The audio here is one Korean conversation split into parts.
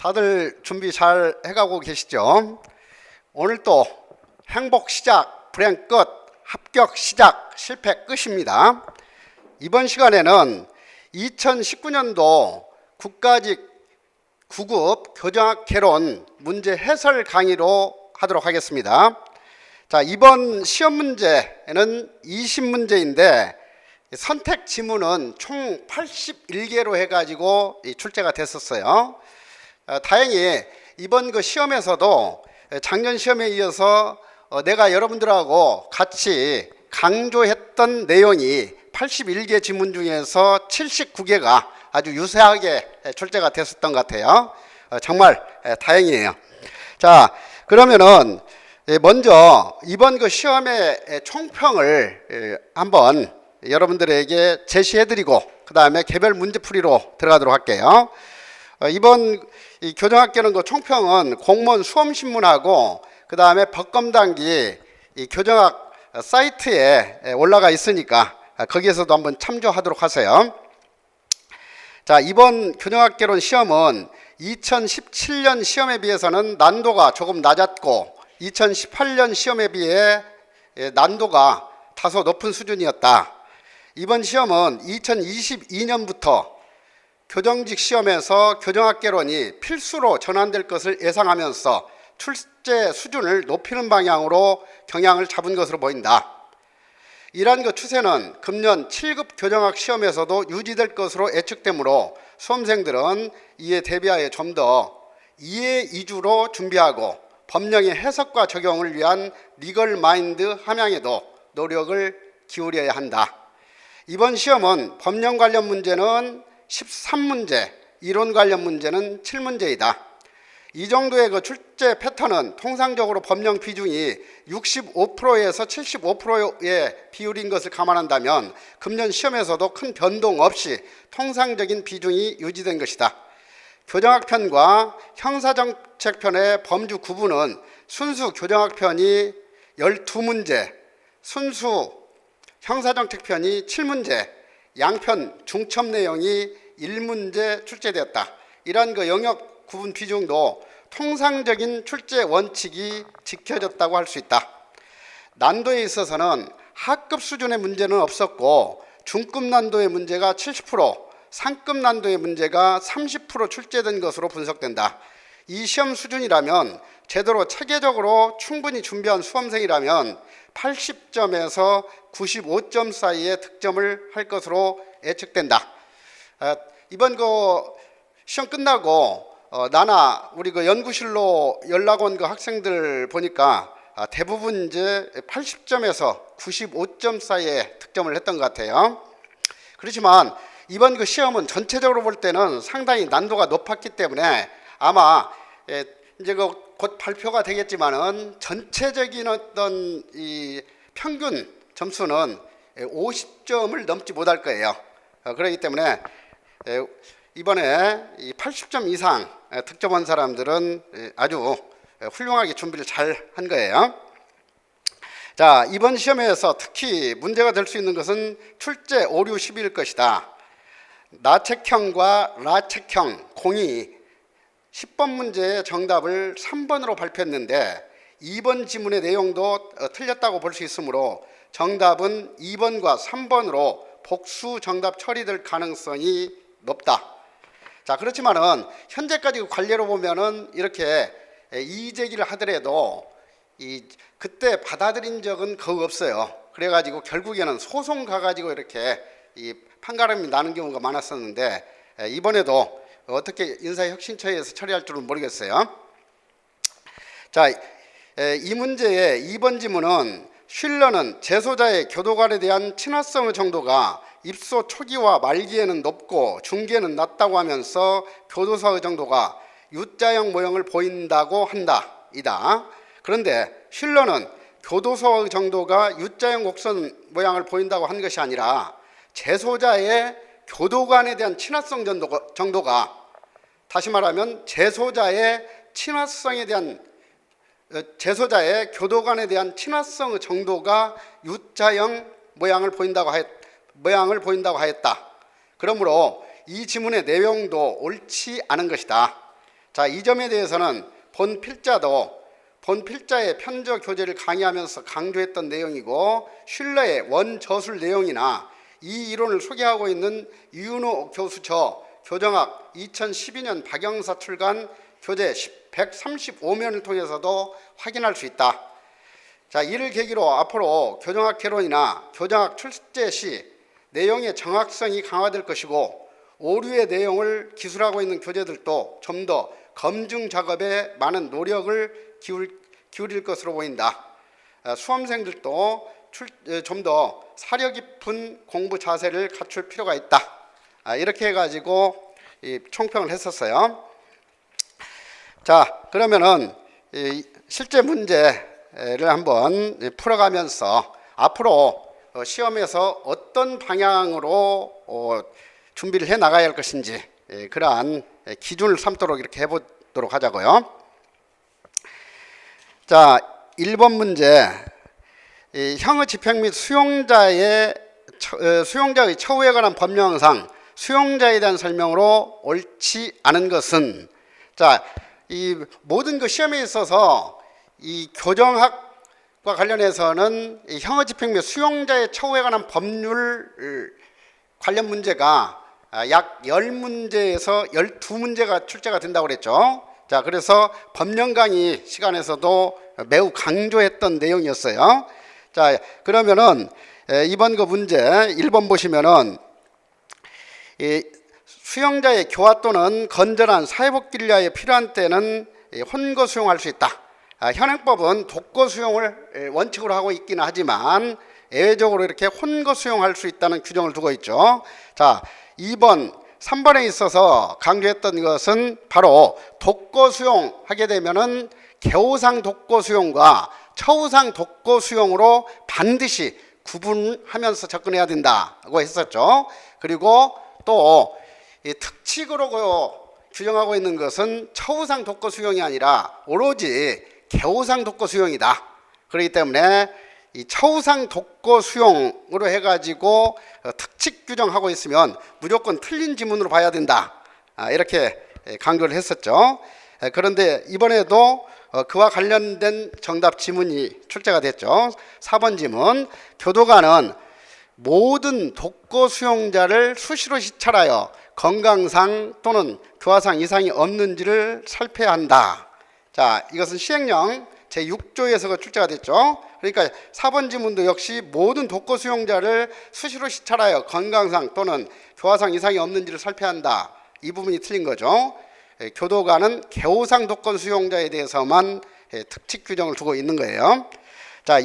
다들 준비 잘 해가고 계시죠? 오늘 또 행복 시작, 불행 끝, 합격 시작, 실패 끝입니다. 이번 시간에는 2019년도 국가직 9급 교정학 개론 문제 해설 강의로 하도록 하겠습니다. 자, 이번 시험 문제는 20문제인데 선택 지문은 총 81개로 해가지고 출제가 됐었어요. 다행히 이번 그 시험에서도 작년 시험에 이어서 내가 여러분들하고 같이 강조했던 내용이 81개 지문 중에서 79개가 아주 유사하게 출제가 됐었던 것 같아요. 정말 다행이에요. 자, 그러면은 먼저 이번 그 시험의 총평을 한번 여러분들에게 제시해드리고 그 다음에 개별 문제풀이로 들어가도록 할게요. 이번 이 교정학개론 그 총평은 공무원 수험신문하고 그 다음에 법검단기 이 교정학 사이트에 올라가 있으니까 거기에서도 한번 참조하도록 하세요. 자, 이번 교정학개론 시험은 2017년 시험에 비해서는 난도가 조금 낮았고 2018년 시험에 비해 난도가 다소 높은 수준이었다. 이번 시험은 2022년부터 교정직 시험에서 교정학개론이 필수로 전환될 것을 예상하면서 출제 수준을 높이는 방향으로 경향을 잡은 것으로 보인다. 이러한 그 추세는 금년 7급 교정학 시험에서도 유지될 것으로 예측되므로 수험생들은 이에 대비하여 좀 더 이해 위주로 준비하고 법령의 해석과 적용을 위한 리걸 마인드 함양에도 노력을 기울여야 한다. 이번 시험은 법령 관련 문제는 13문제, 이론 관련 문제는 7문제이다. 이 정도의 그 출제 패턴은 통상적으로 법령 비중이 65%에서 75%의 비율인 것을 감안한다면 금년 시험에서도 큰 변동 없이 통상적인 비중이 유지된 것이다. 교정학편과 형사정책편의 범주 구분은 순수 교정학편이 12문제, 순수 형사정책편이 7문제, 양편 중첩 내용이 1문제 출제되었다. 이러한 그 영역 구분 비중도 통상적인 출제 원칙이 지켜졌다고 할 수 있다. 난도에 있어서는 하급 수준의 문제는 없었고 중급 난도의 문제가 70%, 상급 난도의 문제가 30% 출제된 것으로 분석된다. 이 시험 수준이라면 제대로 체계적으로 충분히 준비한 수험생이라면 80점에서 95점 사이의 득점을 할 것으로 예측된다. 이번 그 시험 끝나고 나나 우리 그 연구실로 연락 온 그 학생들 보니까 대부분 이제 80점에서 95점 사이에 득점을 했던 것 같아요. 그렇지만 이번 그 시험은 전체적으로 볼 때는 상당히 난도가 높았기 때문에 아마 이제 그 곧 발표가 되겠지만은 전체적인 어떤 이 평균 점수는 50점을 넘지 못할 거예요. 그렇기 때문에 이번에 80점 이상 득점한 사람들은 아주 훌륭하게 준비를 잘 한 거예요. 자, 이번 시험에서 특히 문제가 될 수 있는 것은 출제 오류 시비일 것이다. 나책형과 라책형 공이 10번 문제의 정답을 3번으로 발표했는데 2번 지문의 내용도 틀렸다고 볼 수 있으므로 정답은 2번과 3번으로 복수 정답 처리될 가능성이 높다. 자, 그렇지만은 현재까지 관례로 보면은 이렇게 이의제기를 하더라도 그때 받아들인 적은 거의 없어요. 그래가지고 결국에는 소송 가가지고 이렇게 판가름이 나는 경우가 많았었는데 이번에도 어떻게 인사혁신처에서 처리할 줄은 모르겠어요. 자, 이 문제의 2번 지문은 쉴러는 재소자의 교도관에 대한 친화성의 정도가 입소 초기와 말기에는 높고 중기에는 낮다고 하면서 교도소의 정도가 U자형 모형을 보인다고 한다. 이다. 그런데 쉴러는 교도소의 정도가 U자형 곡선 모양을 보인다고 한 것이 아니라 재소자의 교도관에 대한 친화성 정도가 다시 말하면 재소자의 교도관에 대한 친화성 정도가 U자형 모양을 보인다고 하였다. 그러므로 이 지문의 내용도 옳지 않은 것이다. 자, 이 점에 대해서는 본 필자의 편저 교재를 강의하면서 강조했던 내용이고, 슐러의 원저술 내용이나 이 이론을 소개하고 있는 이윤호 교수 교정학 2012년 박영사 출간 교재 135면을 통해서도 확인할 수 있다. 자, 이를 계기로 앞으로 교정학 개론이나 교정학 출제 시 내용의 정확성이 강화될 것이고, 오류의 내용을 기술하고 있는 교재들도 좀 더 검증 작업에 많은 노력을 기울일 것으로 보인다. 수험생들도 좀 더 사려 깊은 공부 자세를 갖출 필요가 있다. 이렇게 해가지고 총평을 했었어요. 자, 그러면은 실제 문제를 한번 풀어가면서 앞으로 시험에서 어떤 방향으로 준비를 해 나가야 할 것인지 그러한 기준을 삼도록 이렇게 해보도록 하자고요. 자, 1번 문제. 형의 집행 및 수용자의 처우에 관한 법령상 수용자에 대한 설명으로 옳지 않은 것은, 자, 이 모든 그 시험에 있어서 이 교정학과 관련해서는 이 형의 집행 및 수용자의 처우에 관한 법률 관련 문제가 약 10문제에서 12문제가 출제가 된다고 그랬죠. 자, 그래서 법령 강의 시간에서도 매우 강조했던 내용이었어요. 자, 그러면은 이번 그 문제 1번 보시면은 수용자의 교화 또는 건전한 사회복귀를 위하여 필요한 때는 혼거 수용할 수 있다. 현행법은 독거 수용을 원칙으로 하고 있기는 하지만 예외적으로 이렇게 혼거 수용할 수 있다는 규정을 두고 있죠. 자, 2번, 3번에 있어서 강조했던 것은 바로 독거 수용하게 되면은 개호상 독거 수용과 처우상 독거 수용으로 반드시 구분하면서 접근해야 된다고 했었죠. 그리고 또 특칙으로 규정하고 있는 것은 처우상 독거 수용이 아니라 오로지 개호상 독거 수용이다. 그렇기 때문에 이 처우상 독거 수용으로 해가지고 특칙 규정하고 있으면 무조건 틀린 지문으로 봐야 된다. 이렇게 강조를 했었죠. 그런데 이번에도 그와 관련된 정답 지문이 출제가 됐죠. 4번 지문. 교도관은 모든 독거 수용자를 수시로 시찰하여 건강상 또는 교화상 이상이 없는지를 살펴야 한다. 자, 이것은 시행령 제6조에서 출제가 됐죠. 그러니까 4번 지문도 역시 모든 독거 수용자를 수시로 시찰하여 건강상 또는 교화상 이상이 없는지를 살펴야 한다. 이 부분이 틀린 거죠. 교도관은 개호상 독거 수용자에 대해서만 특칙 규정을 두고 있는 거예요. 자,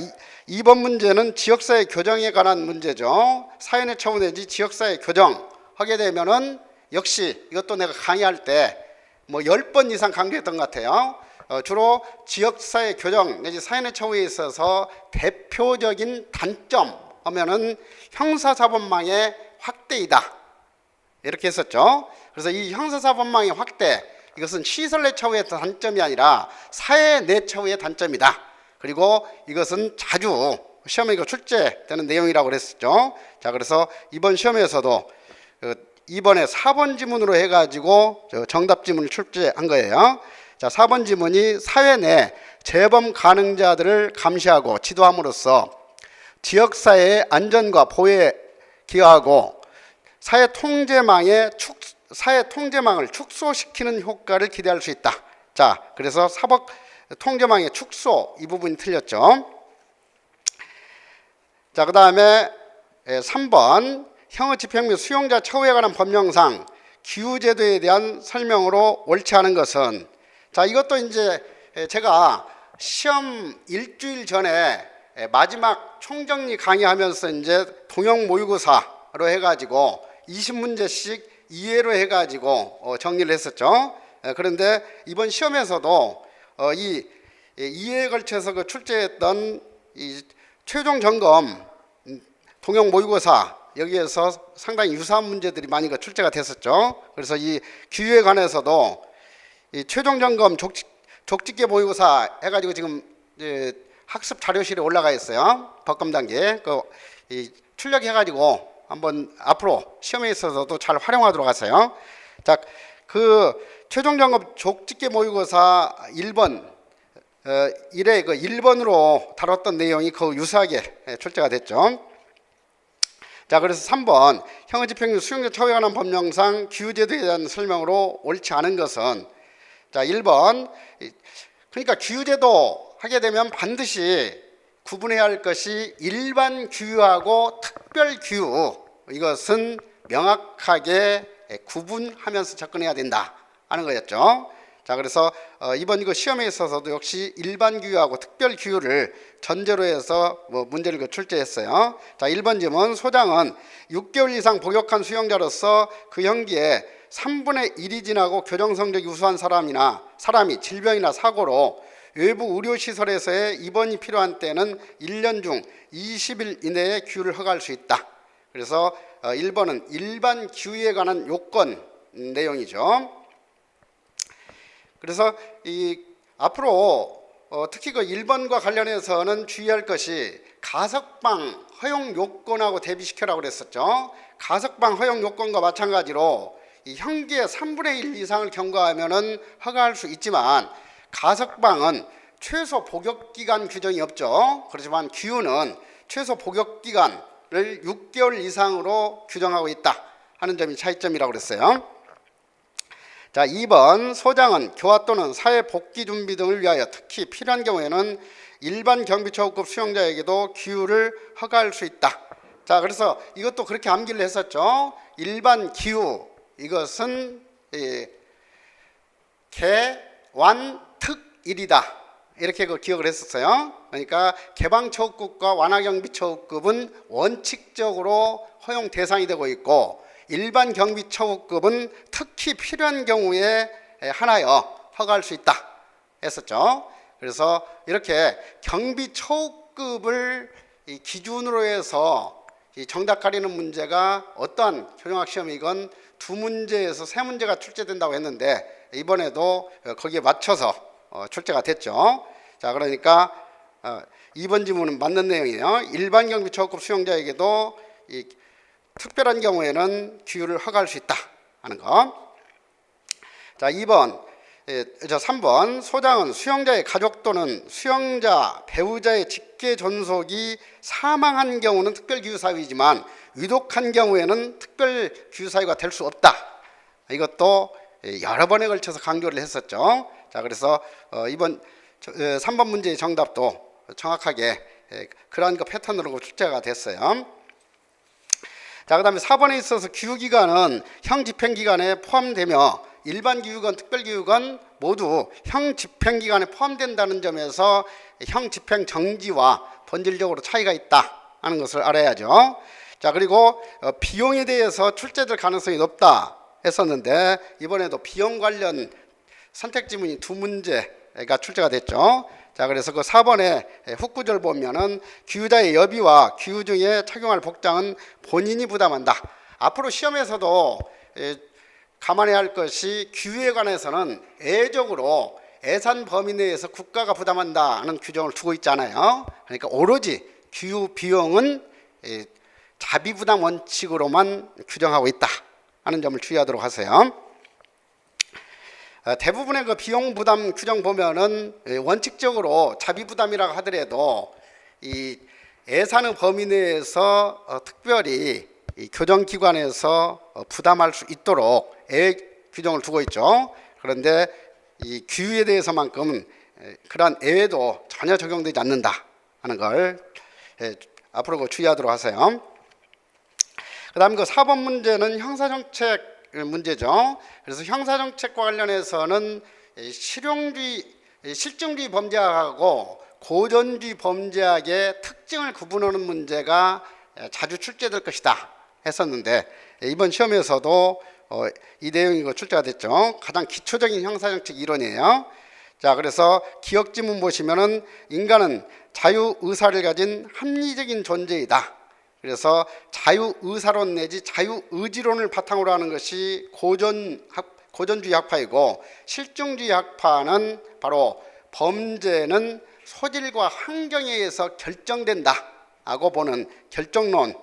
2번 문제는 지역사회 교정에 관한 문제죠. 사연의 처우 내지 지역사회 교정 하게 되면은 역시 이것도 내가 강의할 때 뭐 10번 이상 강조했던 것 같아요. 주로 지역사회 교정 내지 사연의 처우에 있어서 대표적인 단점 하면은 형사사법망의 확대이다. 이렇게 했었죠. 그래서 이 형사사법망의 확대, 이것은 시설 내 처우의 단점이 아니라 사회 내 처우의 단점이다. 그리고 이것은 자주 시험에 출제되는 내용이라고 그랬었죠. 자, 그래서 이번 시험에서도 이번에 4번 지문으로 해가지고 정답 지문을 출제한 거예요. 자, 4번 지문이 사회 내 재범 가능자들을 감시하고 지도함으로써 지역사회의 안전과 보호에 기여하고 사회 통제망을 축소시키는 효과를 기대할 수 있다. 자, 그래서 사법 통제망의 축소 이 부분이 틀렸죠. 자, 그 다음에 3번 형의 집행 및 수용자 처우에 관한 법령상 기후제도에 대한 설명으로 옳지 않은 것은, 자, 이것도 이제 제가 시험 일주일 전에 마지막 총정리 강의하면서 이제 동영 모의고사로 해가지고 20문제씩 이해로 해가지고 정리를 했었죠. 그런데 이번 시험에서도 이 이해에 걸쳐서 그 출제했던 이 최종 점검 동영 모의고사 여기에서 상당히 유사한 문제들이 많이 출제가 됐었죠. 그래서 이 기후에 관해서도 이 최종 점검 족집게 모의고사 해가지고 지금 학습 자료실에 올라가 있어요. 법검 단계 출력해가지고 한번 앞으로 시험에 있어서도 잘 활용하도록 하세요. 자, 그 최종 점검 족집게 모의고사 1번 1회 그 1번으로 다뤘던 내용이 거의 유사하게 출제가 됐죠. 자, 그래서 3번 형사집행유 수용자 처우에 관한 법령상 규유제도에 대한 설명으로 옳지 않은 것은, 자 1번, 그러니까 규유제도 하게 되면 반드시 구분해야 할 것이 일반 규유하고 특별 규유, 이것은 명확하게 구분하면서 접근해야 된다 하는 거였죠. 자, 그래서 이번 이거 시험에 있어서도 역시 일반 규유하고 특별 규유를 전제로 해서 문제를 출제했어요. 자, 1번 질문. 소장은 6개월 이상 복역한 수용자로서 그 형기에 3분의 1이 지나고 교정 성적이 우수한 사람이 질병이나 사고로 외부 의료시설에서의 입원이 필요한 때는 1년 중 20일 이내에 규유를 허가할 수 있다. 그래서 1번은 일반 규유에 관한 요건 내용이죠. 그래서 앞으로 특히 그 1번과 관련해서는 주의할 것이 가석방 허용 요건하고 대비시켜라고 그랬었죠. 가석방 허용 요건과 마찬가지로 이 형기의 3분의 1 이상을 경과하면은 허가할 수 있지만, 가석방은 최소 복역기간 규정이 없죠. 그렇지만 규유는 최소 복역기간을 6개월 이상으로 규정하고 있다 하는 점이 차이점이라고 그랬어요. 자, 2번. 소장은 교화 또는 사회 복귀 준비 등을 위하여 특히 필요한 경우에는 일반 경비처우급 수용자에게도 규유를 허가할 수 있다. 자, 그래서 이것도 그렇게 암기를 했었죠. 일반 기유, 이것은 개완특일이다, 이렇게 기억을 했었어요. 그러니까 개방처우급과 완화경비처우급은 원칙적으로 허용 대상이 되고 있고, 일반 경비처우급은 특히 필요한 경우에 하나여 허가할 수 있다 했었죠. 그래서 이렇게 경비처우급을 기준으로 해서 정답 가리는 문제가 어떠한 교정학 시험이건 2문제에서 3문제가 출제된다고 했는데, 이번에도 거기에 맞춰서 출제가 됐죠. 자, 그러니까 2번 지문은 맞는 내용이에요. 일반 경비처우급 수용자에게도 특별한 경우에는 규유를 허가할 수 있다 하는 거. 자, 3번. 소장은 수용자의 가족 또는 수용자 배우자의 직계 존속이 사망한 경우는 특별 규유 사유이지만 위독한 경우에는 특별 규유 사유가 될 수 없다. 이것도 여러 번에 걸쳐서 강조를 했었죠. 자, 그래서 이번 3번 문제의 정답도 정확하게 그러한 패턴으로 출제가 됐어요. 자, 그 다음에 4번에 있어서 규유기간은 형집행기간에 포함되며 일반 규유건 특별규유건 모두 형집행기간에 포함된다는 점에서 형집행정지와 본질적으로 차이가 있다 하는 것을 알아야죠. 자, 그리고 비용에 대해서 출제될 가능성이 높다 했었는데, 이번에도 비용 관련 선택지문이 2문제가 출제가 됐죠. 자, 그래서 그 4번에 훅구절 보면은 규유자의 여비와 규유 중에 착용할 복장은 본인이 부담한다. 앞으로 시험에서도 감안해야 할 것이 규유에 관해서는 애적으로 예산 범위 내에서 국가가 부담한다는 규정을 두고 있잖아요. 그러니까 오로지 규유 비용은 자비 부담 원칙으로만 규정하고 있다 하는 점을 주의하도록 하세요. 대부분의 그 비용 부담 규정 보면은 원칙적으로 자비 부담이라고 하더라도 이 예산의 범위 내에서 특별히 교정기관에서 부담할 수 있도록 규정을 두고 있죠. 그런데 이 규유에 대해서만큼은 그러한 예외도 전혀 적용되지 않는다 하는 걸 앞으로 주의하도록 하세요. 그 다음 4번 문제는 형사정책 문제죠. 그래서 형사정책과 관련해서는 실증주의 범죄학하고 고전주의 범죄학의 특징을 구분하는 문제가 자주 출제될 것이다 했었는데, 이번 시험에서도 이 내용이 출제가 됐죠. 가장 기초적인 형사정책 이론이에요. 자, 그래서 기억지문 보시면은 인간은 자유의사를 가진 합리적인 존재이다. 그래서 자유의사론 내지 자유의지론을 바탕으로 하는 것이 고전주의 학파이고, 실증주의 학파는 바로 범죄는 소질과 환경에 의해서 결정된다 하고 보는 결정론을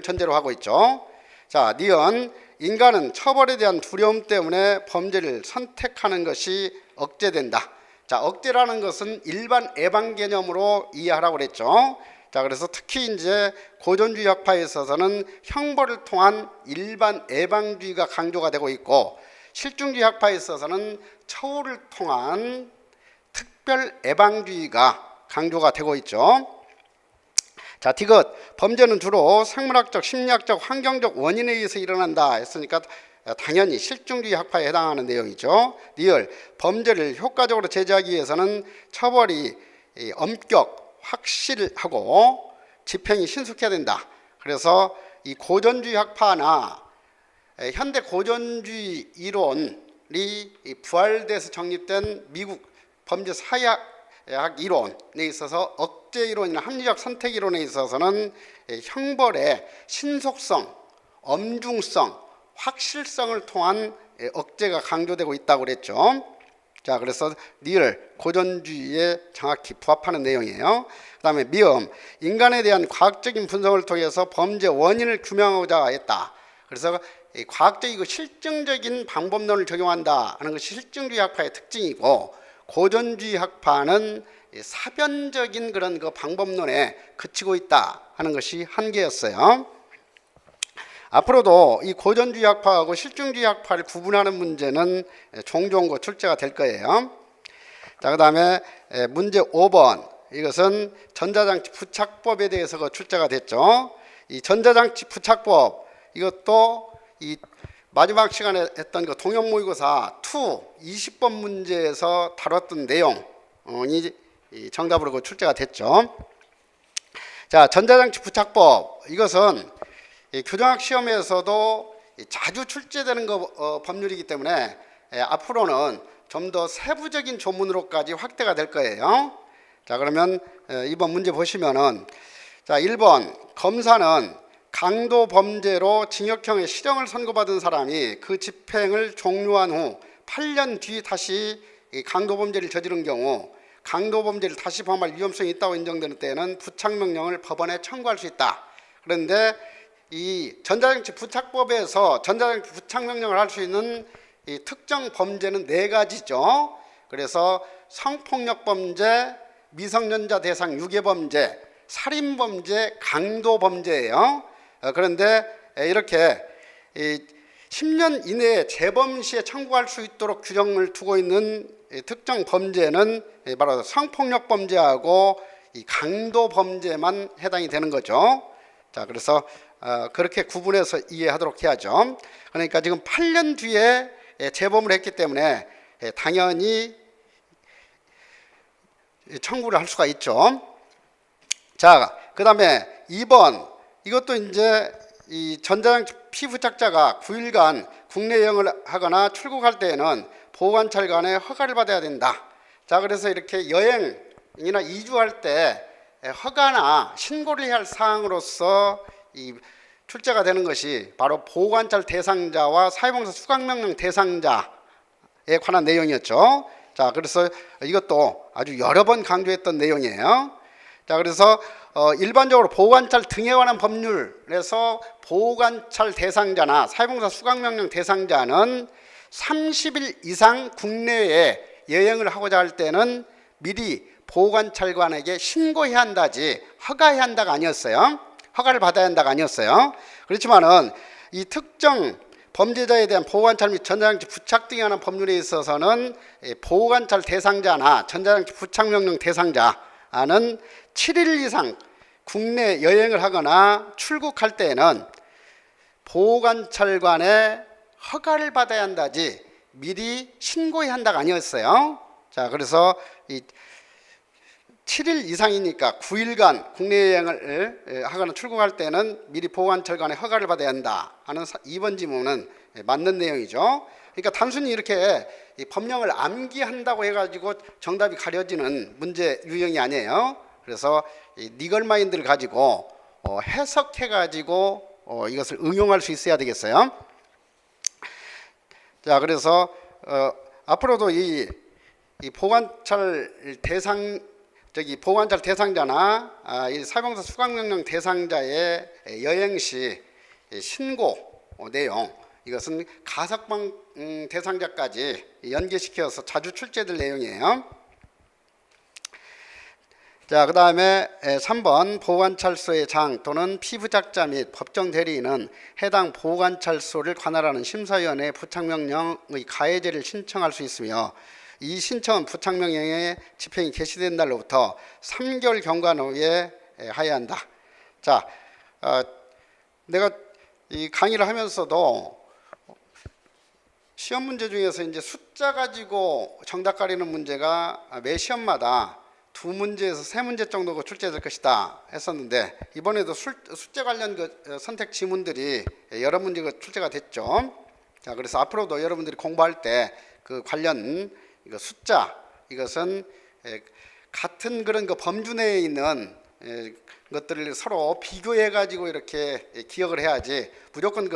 전제로 하고 있죠. 자, 니은 인간은 처벌에 대한 두려움 때문에 범죄를 선택하는 것이 억제된다. 자, 억제라는 것은 일반 예방 개념으로 이해하라고 그랬죠. 자, 그래서 특히 이제 고전주의 학파에 있어서는 형벌을 통한 일반 예방주의가 강조가 되고 있고, 실중주의 학파에 있어서는 처우를 통한 특별 예방주의가 강조가 되고 있죠. 자, 디귿, 범죄는 주로 생물학적, 심리학적, 환경적 원인에 의해서 일어난다 했으니까 당연히 실중주의 학파에 해당하는 내용이죠. 리을, 범죄를 효과적으로 제재하기 위해서는 처벌이 엄격, 확실하고 집행이 신속해야 된다. 그래서 이 고전주의 학파나 현대 고전주의 이론이 부활돼서 정립된 미국 범죄 사회학 이론에 있어서 억제 이론이나 합리적 선택 이론에 있어서는 형벌의 신속성, 엄중성, 확실성을 통한 억제가 강조되고 있다고 그랬죠. 자, 그래서 리을, 고전주의에 정확히 부합하는 내용이에요. 그 다음에 미음, 인간에 대한 과학적인 분석을 통해서 범죄 원인을 규명하고자 했다. 그래서 과학적이고 실증적인 방법론을 적용한다 하는 것이 실증주의 학파의 특징이고, 고전주의 학파는 사변적인 그런 그 방법론에 그치고 있다 하는 것이 한계였어요. 앞으로도 이 고전주의 학파하고 실증주의 학파를 구분하는 문제는 종종 출제가 될 거예요. 자, 그 다음에 문제 5번, 이것은 전자장치 부착법에 대해서 출제가 됐죠. 이 전자장치 부착법, 이것도 이 마지막 시간에 했던 그 동형 모의고사 20번 문제에서 다뤘던 내용이 정답으로 출제가 됐죠. 자, 전자장치 부착법, 이것은 교정학 시험에서도 자주 출제되는 법률이기 때문에 앞으로는 좀 더 세부적인 조문으로까지 확대가 될 거예요. 자, 그러면 이번 문제 보시면은, 자, 1번, 검사는 강도 범죄로 징역형의 실형을 선고받은 사람이 그 집행을 종료한 후 8년 뒤 다시 강도 범죄를 저지른 경우 강도 범죄를 다시 범할 위험성이 있다고 인정되는 때에는 부착명령을 법원에 청구할 수 있다. 그런데 이 전자장치 부착법에서 전자장치 부착명령을 할 수 있는 이 특정 범죄는 4가지죠. 그래서 성폭력 범죄, 미성년자 대상 유괴 범죄, 살인 범죄, 강도 범죄예요. 그런데 이렇게 10년 이내에 재범 시에 청구할 수 있도록 규정을 두고 있는 특정 범죄는 바로 성폭력 범죄하고 이 강도 범죄만 해당이 되는 거죠. 자, 그래서 그렇게 구분해서 이해하도록 해야죠. 그러니까 지금 8년 뒤에 재범을 했기 때문에 당연히 청구를 할 수가 있죠. 자, 그 다음에 2번, 이것도 이제 이 전자장치 피부착자가 9일간 국내 여행을 하거나 출국할 때에는 보호관찰관의 허가를 받아야 된다. 자, 그래서 이렇게 여행이나 이주할 때 허가나 신고를 해야 할 사항으로서 이 출제가 되는 것이 바로 보호관찰 대상자와 사회봉사 수강명령 대상자에 관한 내용이었죠. 자, 그래서 이것도 아주 여러 번 강조했던 내용이에요. 자, 그래서 일반적으로 보호관찰 등에 관한 법률에서 보호관찰 대상자나 사회봉사 수강명령 대상자는 30일 이상 국내에 여행을 하고자 할 때는 미리 보호관찰관에게 신고해야 한다지 허가해야 한다가 아니었어요. 허가를 받아야 한다가 아니었어요. 그렇지만은 이 특정 범죄자에 대한 보호관찰 및 전자장치 부착 등에 관한 법률에 있어서는 보호관찰 대상자나 전자장치 부착명령 대상자는 7일 이상 국내 여행을 하거나 출국할 때에는 보호관찰관의 허가를 받아야 한다지 미리 신고해야 한다가 아니었어요. 자, 그래서 이 7일 이상이니까 9일간 국내 여행을 하거나 출국할 때는 미리 보호관찰관의 허가를 받아야 한다 하는 2번 지문은 맞는 내용이죠. 그러니까 단순히 이렇게 이 법령을 암기한다고 해가지고 정답이 가려지는 문제 유형이 아니에요. 그래서 이 리걸 마인드를 가지고 해석해가지고 이것을 응용할 수 있어야 되겠어요. 자, 그래서 앞으로도 이 보호관찰 대상자나 이 사회봉사 수강명령 대상자의 여행 시 신고 내용, 이것은 가석방 대상자까지 연계시켜서 자주 출제될 내용이에요. 자, 그 다음에 3번 보호관찰소의 장 또는 피부작자 및 법정 대리인은 해당 보호관찰소를 관할하는 심사위원회에 부착명령의 가해제를 신청할 수 있으며 이 신청은 부착명령의 집행이 개시된 날로부터 3개월 경과 후에 하여야 한다. 자, 내가 이 강의를 하면서도 시험 문제 중에서 이제 숫자 가지고 정답 가리는 문제가 매 시험마다 2문제에서 3문제 정도가 출제될 것이다 했었는데, 이번에도 숫자 관련 그 선택 지문들이 여러 문제가 출제가 됐죠. 자, 그래서 앞으로도 여러분들이 공부할 때 그 관련 이거 숫자, 이것은 같은 그런 그 범주 내에 있는 것들을 서로 비교해 가지고 이렇게 기억을 해야지 무조건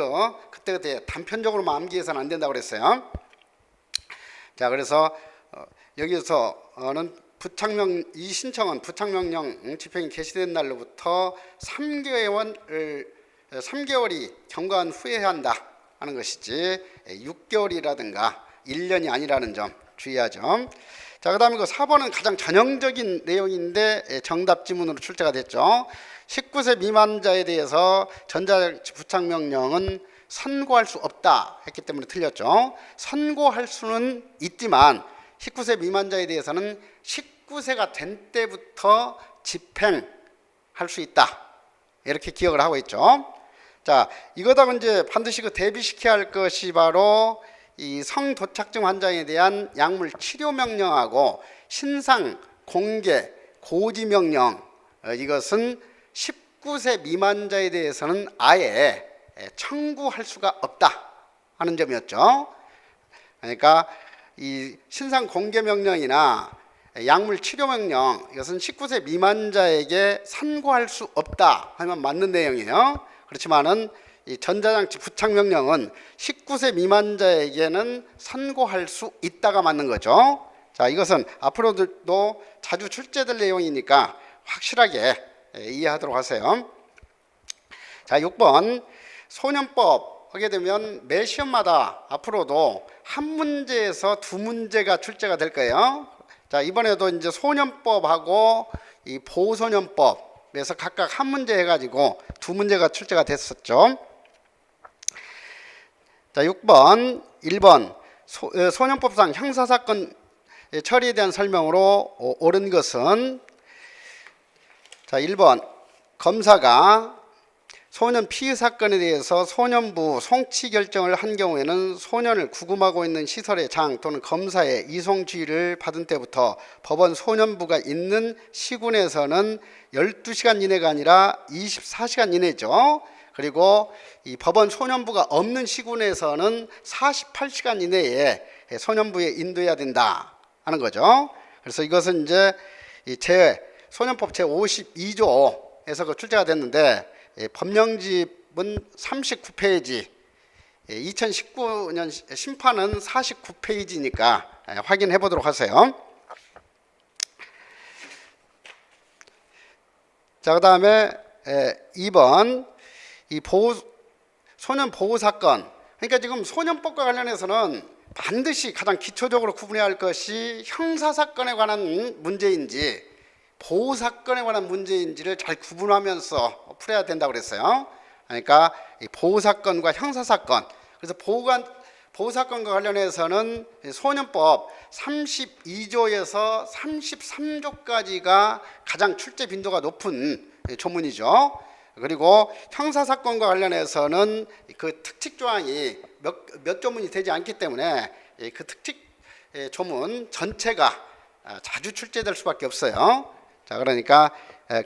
그때그때 단편적으로만 암기해서는 안 된다고 그랬어요. 자, 그래서 여기서는 이 신청은 부착명령 집행이 개시된 날로부터 3개월이 경과한 후에 한다 하는 것이지 6개월이라든가 1년이 아니라는 점 주의하죠. 자, 그 다음에 4번은 가장 전형적인 내용인데 정답 지문으로 출제가 됐죠. 19세 미만자에 대해서 전자장치 부착명령은 선고할 수 없다 했기 때문에 틀렸죠. 선고할 수는 있지만 19세 미만자에 대해서는 19세가 된 때부터 집행할 수 있다, 이렇게 기억을 하고 있죠. 자, 이거다가 이제 반드시 대비시켜야 할 것이 바로 이 성도착증 환자에 대한 약물 치료 명령하고 신상 공개 고지 명령, 이것은 19세 미만자에 대해서는 아예 청구할 수가 없다 하는 점이었죠. 그러니까 이 신상 공개 명령이나 약물 치료 명령, 이것은 19세 미만자에게 선고할 수 없다 하면 맞는 내용이에요. 그렇지만은 이 전자장치 부착 명령은 19세 미만자에게는 선고할 수 있다가 맞는 거죠. 자, 이것은 앞으로도 자주 출제될 내용이니까 확실하게 이해하도록 하세요. 자, 6번 소년법 하게 되면 매 시험마다 앞으로도 한 문제에서 2문제가 출제가 될 거예요. 자, 이번에도 이제 소년법하고 이 보호소년법에서 각각 한 문제 해가지고 2문제가 출제가 됐었죠. 자, 6번, 1번 소년법상 형사사건 처리에 대한 설명으로 옳은 것은, 자, 1번 검사가 소년 피의 사건에 대해서 소년부 송치 결정을 한 경우에는 소년을 구금하고 있는 시설의 장 또는 검사의 이송 지휘를 받은 때부터 법원 소년부가 있는 시군에서는 12시간 이내가 아니라 24시간 이내죠. 그리고 이 법원 소년부가 없는 시군에서는 48시간 이내에 소년부에 인도해야 된다 하는 거죠. 그래서 이것은 이제 소년법 제52조에서 출제가 됐는데, 법령집은 39페이지, 2019년 심판은 49페이지니까 확인해 보도록 하세요. 자, 그 다음에 2번 이 소년 보호 사건, 그러니까 지금 소년법과 관련해서는 반드시 가장 기초적으로 구분해야 할 것이 형사 사건에 관한 문제인지 보호 사건에 관한 문제인지를 잘 구분하면서 풀어야 된다고 그랬어요. 그러니까 이 보호 사건과 형사 사건, 그래서 보호 사건과 관련해서는 소년법 32조에서 33조까지가 가장 출제 빈도가 높은 조문이죠. 그리고 형사사건과 관련해서는 그 특칙 조항이 몇 조문이 되지 않기 때문에 그 특칙 조문 전체가 자주 출제될 수밖에 없어요. 자, 그러니까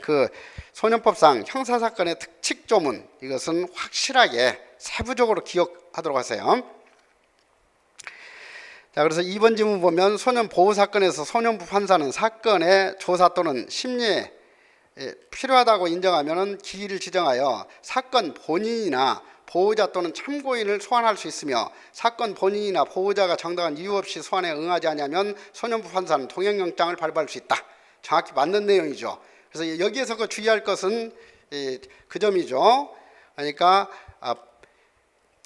그 소년법상 형사사건의 특칙 조문, 이것은 확실하게 세부적으로 기억하도록 하세요. 자, 그래서 2번 지문 보면 소년 보호 사건에서 소년부 판사는 사건의 조사 또는 심리에 필요하다고 인정하면 기일을 지정하여 사건 본인이나 보호자 또는 참고인을 소환할 수 있으며, 사건 본인이나 보호자가 정당한 이유 없이 소환에 응하지 않으면 소년부 판사는 동행영장을 발부할 수 있다. 정확히 맞는 내용이죠. 그래서 여기에서 주의할 것은 그 점이죠. 그러니까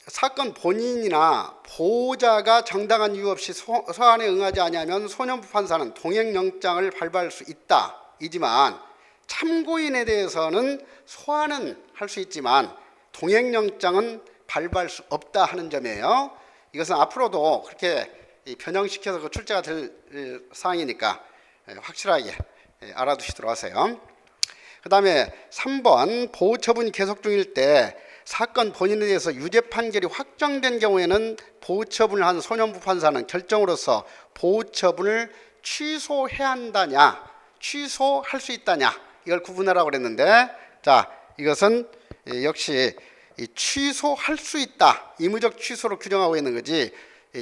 사건 본인이나 보호자가 정당한 이유 없이 소환에 응하지 아니하면 소년부 판사는 동행영장을 발부할 수 있다. 이지만 참고인에 대해서는 소환은 할 수 있지만 동행영장은 발부할 수 없다 하는 점이에요. 이것은 앞으로도 그렇게 변형시켜서 그 출제가 될 사항이니까 확실하게 알아두시도록 하세요. 그 다음에 3번 보호처분이 계속 중일 때 사건 본인에 대해서 유죄 판결이 확정된 경우에는 보호처분을 한 소년부 판사는 결정으로서 보호처분을 취소해야 한다냐, 취소할 수 있다냐, 이걸 구분하라고 그랬는데, 자, 이것은 역시 취소할 수 있다, 의무적 취소로 규정하고 있는 거지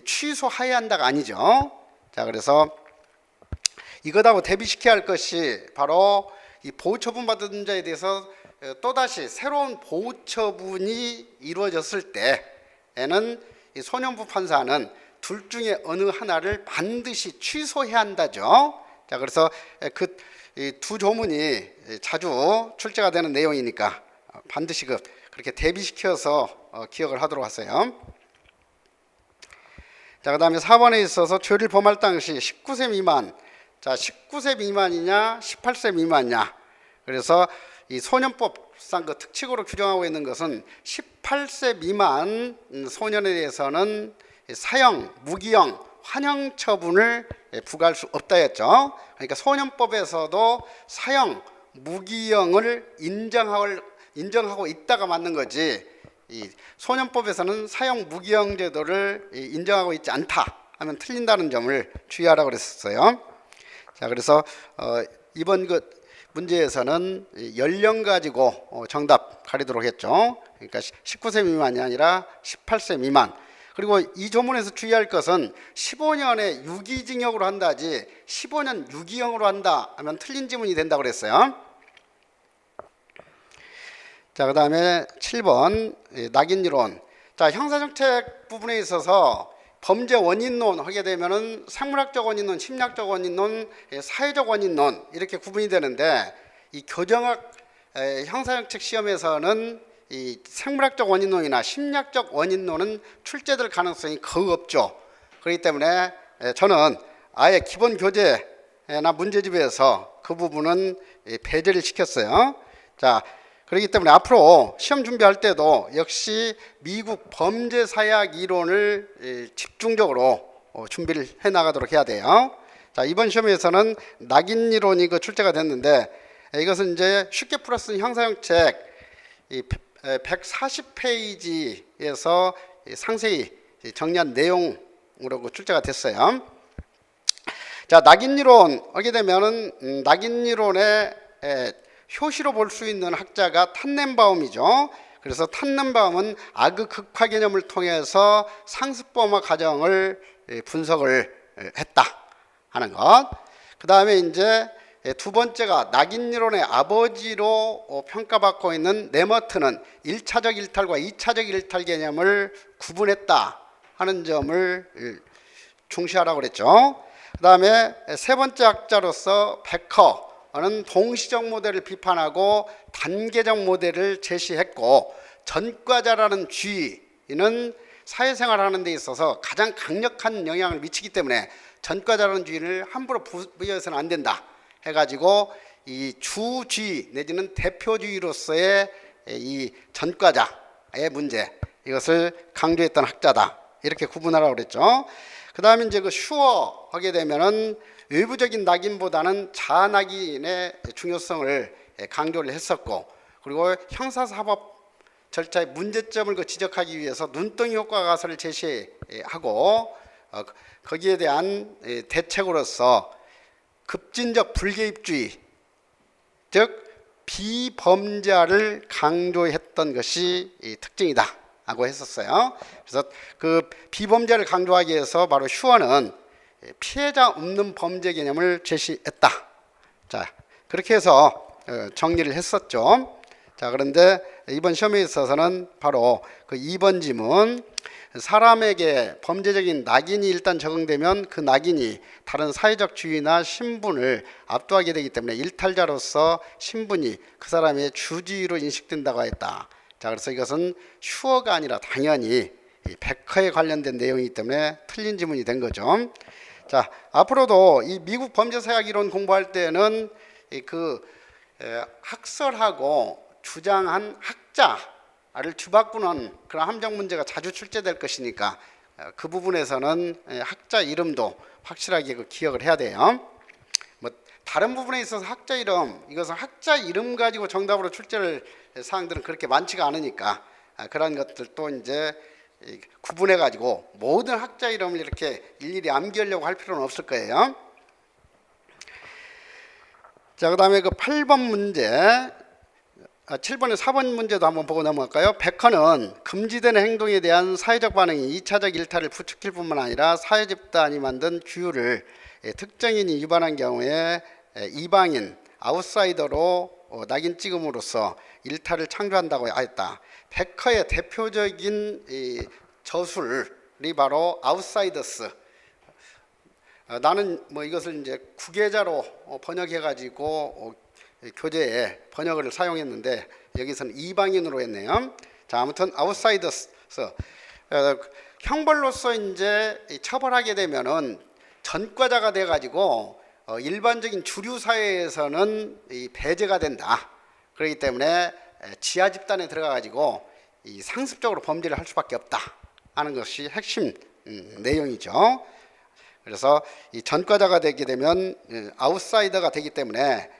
취소해야 한다가 아니죠. 자, 그래서 이것하고 대비시켜야 할 것이 바로 이 보호처분 받은 자에 대해서 또다시 새로운 보호처분이 이루어졌을 때에는 이 소년부 판사는 둘 중에 어느 하나를 반드시 취소해야 한다죠. 자, 그래서 그 두 조문이 자주 출제가 되는 내용이니까 반드시 그렇게 대비시켜서 기억을 하도록 하세요. 자, 그 다음에 4번에 있어서 죄를 범할 당시 19세 미만, 자, 19세 미만이냐 18세 미만이냐, 그래서 이 소년법상 그 특칙으로 규정하고 있는 것은 18세 미만 소년에 대해서는 사형, 무기형, 환형 처분을 부과할 수 없다였죠. 그러니까 소년법에서도 사형, 무기형을 인정하고 있다가 맞는 거지, 이 소년법에서는 사형, 무기형 제도를 인정하고 있지 않다 하면 틀린다는 점을 주의하라고 그랬었어요. 자, 그래서 이번 그 문제에서는 연령 가지고 정답 가리도록 했죠. 그러니까 19세 미만이 아니라 18세 미만. 그리고 이 조문에서 주의할 것은 15년의 유기징역으로 한다지 15년 유기형으로 한다 하면 틀린 지문이 된다고 그랬어요. 자, 그 다음에 7번 낙인이론. 자, 형사정책 부분에 있어서 범죄 원인론 하게 되면은 생물학적 원인론, 심리학적 원인론, 사회적 원인론 이렇게 구분이 되는데, 이 교정학 형사정책 시험에서는 이 생물학적 원인론이나 심리학적 원인론은 출제될 가능성이 거의 없죠. 그렇기 때문에 저는 아예 기본 교재나 문제집에서 그 부분은 배제를 시켰어요. 자, 그렇기 때문에 앞으로 시험 준비할 때도 역시 미국 범죄사약 이론을 집중적으로 준비를 해 나가도록 해야 돼요. 자, 이번 시험에서는 낙인 이론이 출제가 됐는데, 이것은 이제 쉽게 풀었은 형사정책 140페이지에서 상세히 정리한 내용으로 출제가 됐어요. 자, 낙인 이론 하게 되면은 낙인 이론의 효시로 볼 수 있는 학자가 탄넨바움이죠. 그래서 탄넨바움은 아그 극화 개념을 통해서 상습범화 과정을 분석을 했다 하는 것. 그 다음에 이제 두 번째가 낙인 이론의 아버지로 평가받고 있는 네머트는 1차적 일탈과 2차적 일탈 개념을 구분했다 하는 점을 중시하라고 그랬죠. 그 다음에 세 번째 학자로서 베커는 동시적 모델을 비판하고 단계적 모델을 제시했고, 전과자라는 주의는 사회생활 하는 데 있어서 가장 강력한 영향을 미치기 때문에 전과자라는 주의를 함부로 부여해서는 안 된다 해가지고 이 주주의 내지는 대표주의로서의 이 전과자의 문제, 이것을 강조했던 학자다 이렇게 구분하라고 그랬죠. 그 다음에 이제 슈어 하게 되면은 외부적인 낙인보다는 자아 낙인의 중요성을 강조를 했었고, 그리고 형사사법 절차의 문제점을 지적하기 위해서 눈덩이 효과 가설을 제시하고, 거기에 대한 대책으로서 급진적 불개입주의, 즉 비범죄를 강조했던 것이 특징이다 하고 했었어요. 그래서 그 비범죄를 강조하기 위해서 바로 슈어는 피해자 없는 범죄 개념을 제시했다. 자, 그렇게 해서 정리를 했었죠. 자, 그런데 이번 시험에 있어서는 바로 그 2번 지문, 사람에게 범죄적인 낙인이 일단 적용되면 그 낙인이 다른 사회적 주의나 신분을 압도하게 되기 때문에 일탈자로서 신분이 그 사람의 주지의로 인식된다고 했다. 자, 그래서 이것은 슈어가 아니라 당연히 이 백허에 관련된 내용이기 때문에 틀린 지문이 된 거죠. 자, 앞으로도 이 미국 범죄사약 이론 공부할 때는 학설하고 주장한 학자를 뒤바꾸는 그런 함정 문제가 자주 출제될 것이니까 그 부분에서는 학자 이름도 확실하게 기억을 해야 돼요. 뭐 다른 부분에 있어서 학자 이름, 이것은 학자 이름 가지고 정답으로 출제를 사항들은 그렇게 많지가 않으니까 그런 것들도 이제 구분해 가지고 모든 학자 이름을 이렇게 일일이 암기하려고 할 필요는 없을 거예요. 자, 그다음에 그 8번 문제, 7번에 4번 문제도 한번 보고 넘어갈까요? 백허는 금지되는 행동에 대한 사회적 반응이 2차적 일탈을 부추길 뿐만 아니라 사회 집단이 만든 규율을 특정인이 위반한 경우에 이방인, 아웃사이더로 낙인 찍음으로써 일탈을 창조한다고 하였다. 백허의 대표적인 저술이 바로 아웃사이더스. 나는 뭐 이것을 이제 구계자로 번역해 가지고 교재에 번역을 사용했는데 여기서는 이방인으로 했네요. 자, 아무튼 아웃사이더스. 형벌로서 이제 처벌하게 되면은 전과자가 돼 가지고 일반적인 주류 사회에서는 배제가 된다. 그렇기 때문에 지하 집단에 들어가 가지고 이 상습적으로 범죄를 할 수밖에 없다 하는 것이 핵심 내용이죠. 그래서 이 전과자가 되게 되면 아웃사이더가 되기 때문에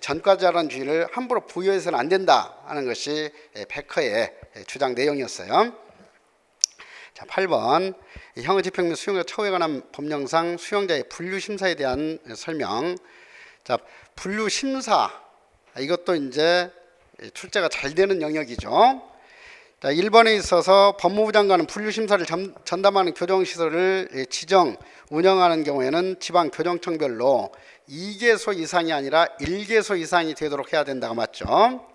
전과자라는 주의를 함부로 부여해서는 안 된다 하는 것이 백허의 주장 내용이었어요. 자, 8번 형의 집행 및 수용자 처우에 관한 법령상 수용자의 분류 심사에 대한 설명. 자, 분류 심사 이것도 이제 출제가 잘 되는 영역이죠. 자, 1번에 있어서 법무부 장관은 분류 심사를 전담하는 교정시설을 지정 운영하는 경우에는 지방 교정청별로 2개소 이상이 아니라 1개소 이상이 되도록 해야 된다가 맞죠.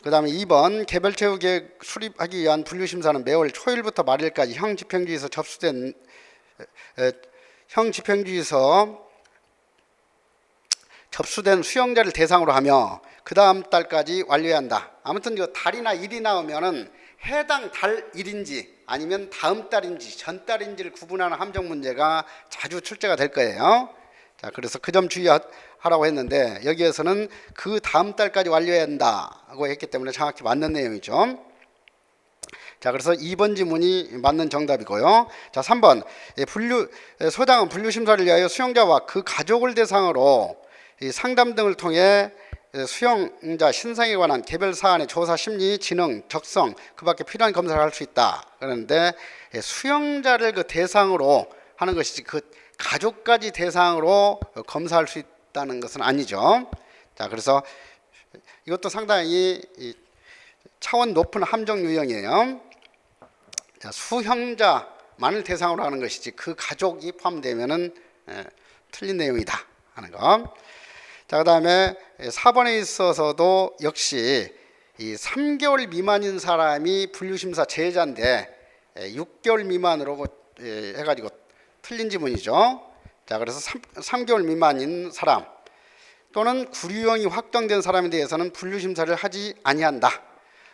그 다음에 2번 개별체육 계획 수립하기 위한 분류심사는 매월 초일부터 말일까지 형집행주의에서 접수된 수용자를 대상으로 하며 그 다음 달까지 완료해야 한다. 아무튼 그 달이나 일이 나오면은 해당 달 일인지 아니면 다음 달인지 전 달인지를 구분하는 함정 문제가 자주 출제가 될 거예요. 자, 그래서 그 점 주의하라고 했는데 여기에서는 그 다음 달까지 완료해야 한다고 했기 때문에 정확히 맞는 내용이죠. 자, 그래서 2번 지문이 맞는 정답이고요. 자, 3번 소장은 분류 심사를 위하여 수용자와 그 가족을 대상으로 상담 등을 통해 수용자 신상에 관한 개별 사안의 조사, 심리, 지능, 적성 그 밖에 필요한 검사를 할 수 있다. 그런데 수용자를 그 대상으로 하는 것이지 그 가족까지 대상으로 검사할 수 있다는 것은 아니죠. 자, 그래서 이것도 상당히 차원 높은 함정 유형이에요. 자, 수형자만을 대상으로 하는 것이지 그 가족이 포함되면은 틀린 내용이다 하는 거. 자, 그다음에 4번에 있어서도 역시 이 3개월 미만인 사람이 분류심사 제외자인데 6개월 미만으로 해가지고 틀린 지문이죠. 자, 그래서 3개월 미만인 사람 또는 구류형이 확정된 사람에 대해서는 분류심사를 하지 아니한다.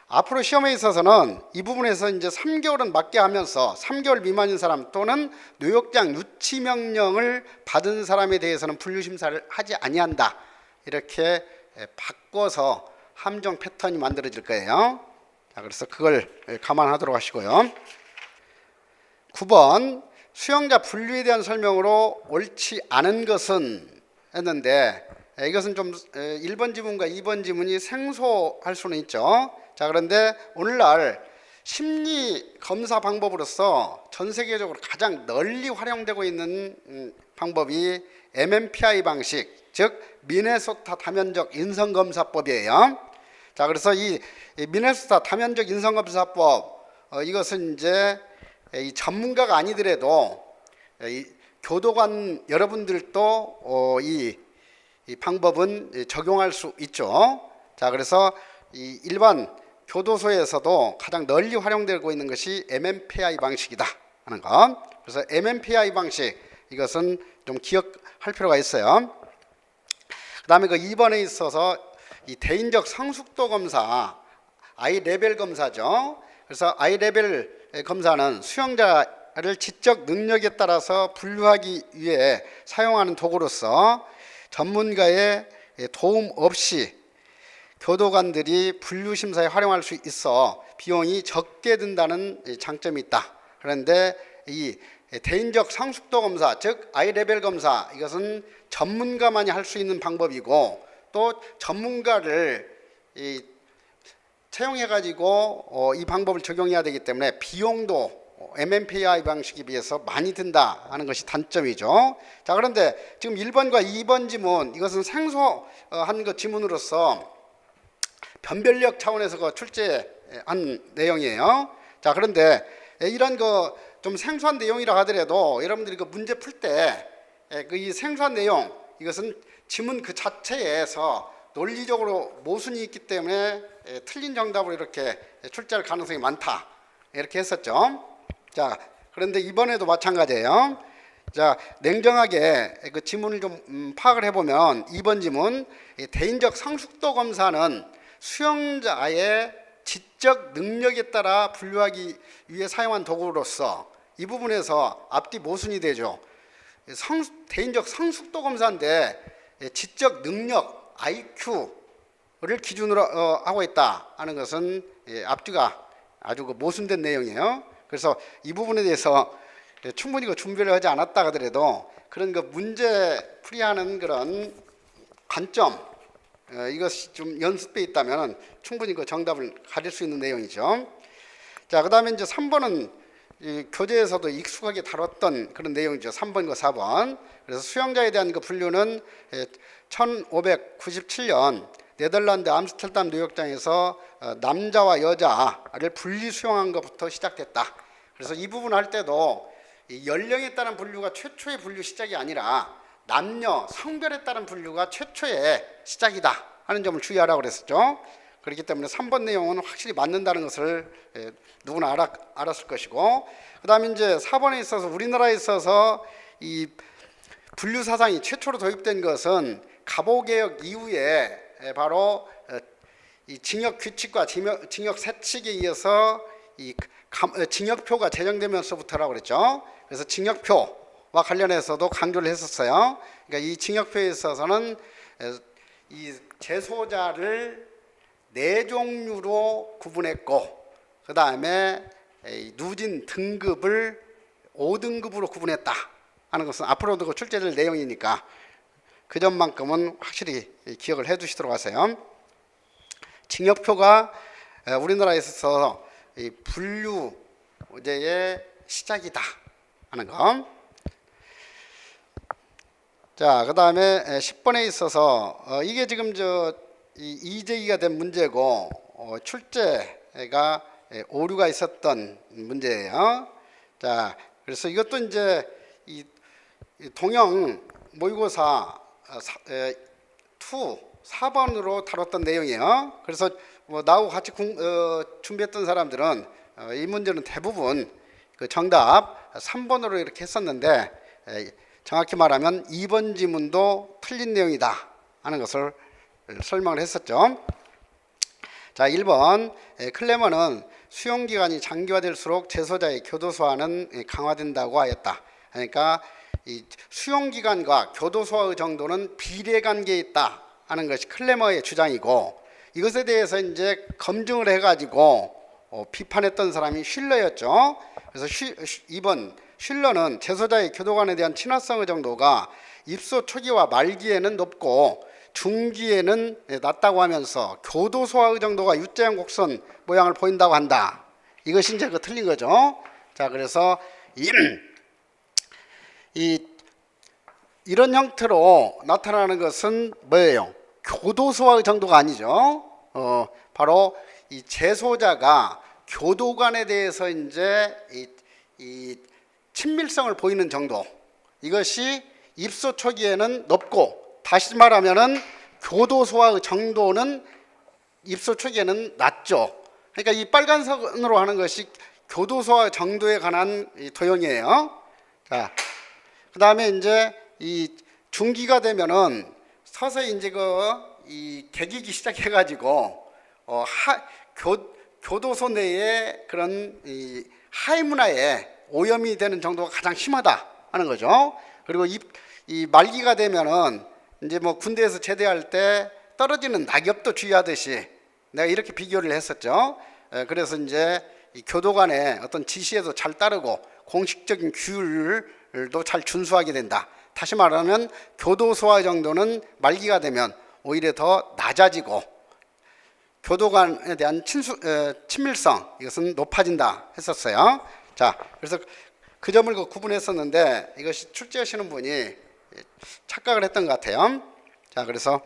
앞으로 시험에 있어서는 이 부분에서 이제 3개월은 맞게 하면서 3개월 미만인 사람 또는 뉴욕장 유치명령을 받은 사람에 대해서는 분류심사를 하지 아니한다. 이렇게 바꿔서 함정 패턴이 만들어질 거예요. 자, 그래서 그걸 감안하도록 하시고요. 9번 수용자 분류에 대한 설명으로 옳지 않은 것은 했는데 이것은 좀 1번 지문과 2번 지문이 생소할 수는 있죠. 자, 그런데 오늘날 심리 검사 방법으로서 전 세계적으로 가장 널리 활용되고 있는 방법이 MMPI 방식, 즉 미네소타 다면적 인성검사법이에요. 자, 그래서 이 미네소타 다면적 인성검사법 이것은 이제 이 전문가가 아니더라도 이 교도관 여러분들도 이 방법은 적용할 수 있죠. 자, 그래서 이 일반 교도소에서도 가장 널리 활용되고 있는 것이 MMPI 방식이다 하는 것. 그래서 MMPI 방식 이것은 좀 기억할 필요가 있어요. 그 다음에 그 2번에 있어서 이 대인적 성숙도 검사 I 레벨 검사죠. 그래서 I 레벨 검사는 수용자를 지적 능력에 따라서 분류하기 위해 사용하는 도구로서 전문가의 도움 없이 교도관들이 분류 심사에 활용할 수 있어 비용이 적게 든다는 장점이 있다. 그런데 이 대인적 성숙도 검사, 즉 I 레벨 검사, 이것은 전문가만이 할 수 있는 방법이고 또 전문가를 채용해 가지고 이 방법을 적용해야 되기 때문에 비용도 MMPI 방식에 비해서 많이 든다 하는 것이 단점이죠. 자, 그런데 지금 1번과 2번 지문, 이것은 생소한 그 지문으로서 변별력 차원에서 출제한 내용이에요. 자, 그런데 이런 그 좀 생소한 내용이라 하더라도 여러분들이 그 문제 풀 때 그 이 생소한 내용, 이것은 지문 그 자체에서 논리적으로 모순이 있기 때문에 틀린 정답으로 이렇게 출제할 가능성이 많다, 이렇게 했었죠. 자, 그런데 이번에도 마찬가지예요. 자, 냉정하게 그 지문을 좀 파악을 해보면 2번 지문, 대인적 성숙도 검사는 수용자의 지적 능력에 따라 분류하기 위해 사용한 도구로서 이 부분에서 앞뒤 모순이 되죠. 대인적 성숙도 검사인데 지적 능력 IQ를 기준으로 하고 있다 하는 것은 앞뒤가 아주 모순된 내용이에요. 그래서 이 부분에 대해서 충분히 준비를 하지 않았다 하더라도 그런 그 문제 풀이하는 그런 관점, 이것이 좀 연습돼 있다면 충분히 그 정답을 가릴 수 있는 내용이죠. 자, 그다음에 이제 3번은 이 교재에서도 익숙하게 다뤘던 그런 내용이죠. 3번과 4번. 그래서 수용자에 대한 그 분류는 1597년 네덜란드 암스테르담 뉴욕장에서 남자와 여자를 분리 수용한 것부터 시작됐다. 그래서 이 부분 할 때도 연령에 따른 분류가 최초의 분류 시작이 아니라 남녀 성별에 따른 분류가 최초의 시작이다 하는 점을 주의하라고 그랬었죠. 그렇기 때문에 3번 내용은 확실히 맞는다는 것을 누구나 알았을 것이고, 그 다음에 이제 4번에 있어서 우리나라에 있어서 이 분류 사상이 최초로 도입된 것은 갑오개혁 이후에 바로 이 징역 규칙과 징역 세칙에 의해서 이 징역표가 제정되면서부터라고 그랬죠. 그래서 징역표와 관련해서도 강조를 했었어요. 그러니까 이 징역표에 있어서는 이 재소자를 4종류로 구분했고, 그 다음에 누진 등급을 5등급으로 구분했다 하는 것은 앞으로도 출제될 내용이니까 그 점만큼은 확실히 기억을 해 두시도록 하세요. 징역표가 우리나라에 있어서 분류제의 시작이다 하는 거. 자, 그 다음에 10번에 있어서 이게 지금 이제기가 된 문제고 출제가 오류가 있었던 문제예요. 자, 그래서 이것도 이제 이 동영 모의고사 4번으로 다뤘던 내용이에요. 그래서 나하고 같이 준비했던 사람들은 이 문제는 대부분 그 정답 3번으로 이렇게 했었는데, 정확히 말하면 2번 지문도 틀린 내용이다 하는 것을 설명을 했었죠. 자, 1번 클레머는 수용기간이 장기화될수록 재소자의 교도소화는 강화된다고 하였다. 그러니까 이 수용기간과 교도소화의 정도는 비례관계에 있다 하는 것이 클레머의 주장이고, 이것에 대해서 이제 검증을 해가지고 비판했던 사람이 슐러였죠. 그래서 2번 슐러는 재소자의 교도관에 대한 친화성의 정도가 입소 초기와 말기에는 높고 중기에는 낮다고 하면서 교도소화의 정도가 U자형 곡선 모양을 보인다고 한다. 이것이 이제 틀린 거죠. 자, 그래서 이런 형태로 나타나는 것은 뭐예요? 교도소화의 정도가 아니죠. 바로 이 재소자가 교도관에 대해서 이제 이 친밀성을 보이는 정도, 이것이 입소 초기에는 높고, 다시 말하면은 교도소화의 정도는 입소 초기에는 낮죠. 그러니까 이 빨간 선으로 하는 것이 교도소화 정도에 관한 도형이에요. 자, 그 다음에 이제 이 중기가 되면은 서서히 이제 이 개기기 시작해가지고 교도소 내에 그런 이 하위 문화에 오염이 되는 정도가 가장 심하다 하는 거죠. 그리고 이 말기가 되면은 이제 뭐 군대에서 제대할 때 떨어지는 낙엽도 주의하듯이 내가 이렇게 비교를 했었죠. 그래서 이제 이 교도관의 어떤 지시에도 잘 따르고 공식적인 규율도 잘 준수하게 된다. 다시 말하면 교도소화 정도는 말기가 되면 오히려 더 낮아지고 교도관에 대한 친밀성 이것은 높아진다 했었어요. 자, 그래서 그 점을 구분했었는데 이것이 출제하시는 분이 착각을 했던 것 같아요. 자, 그래서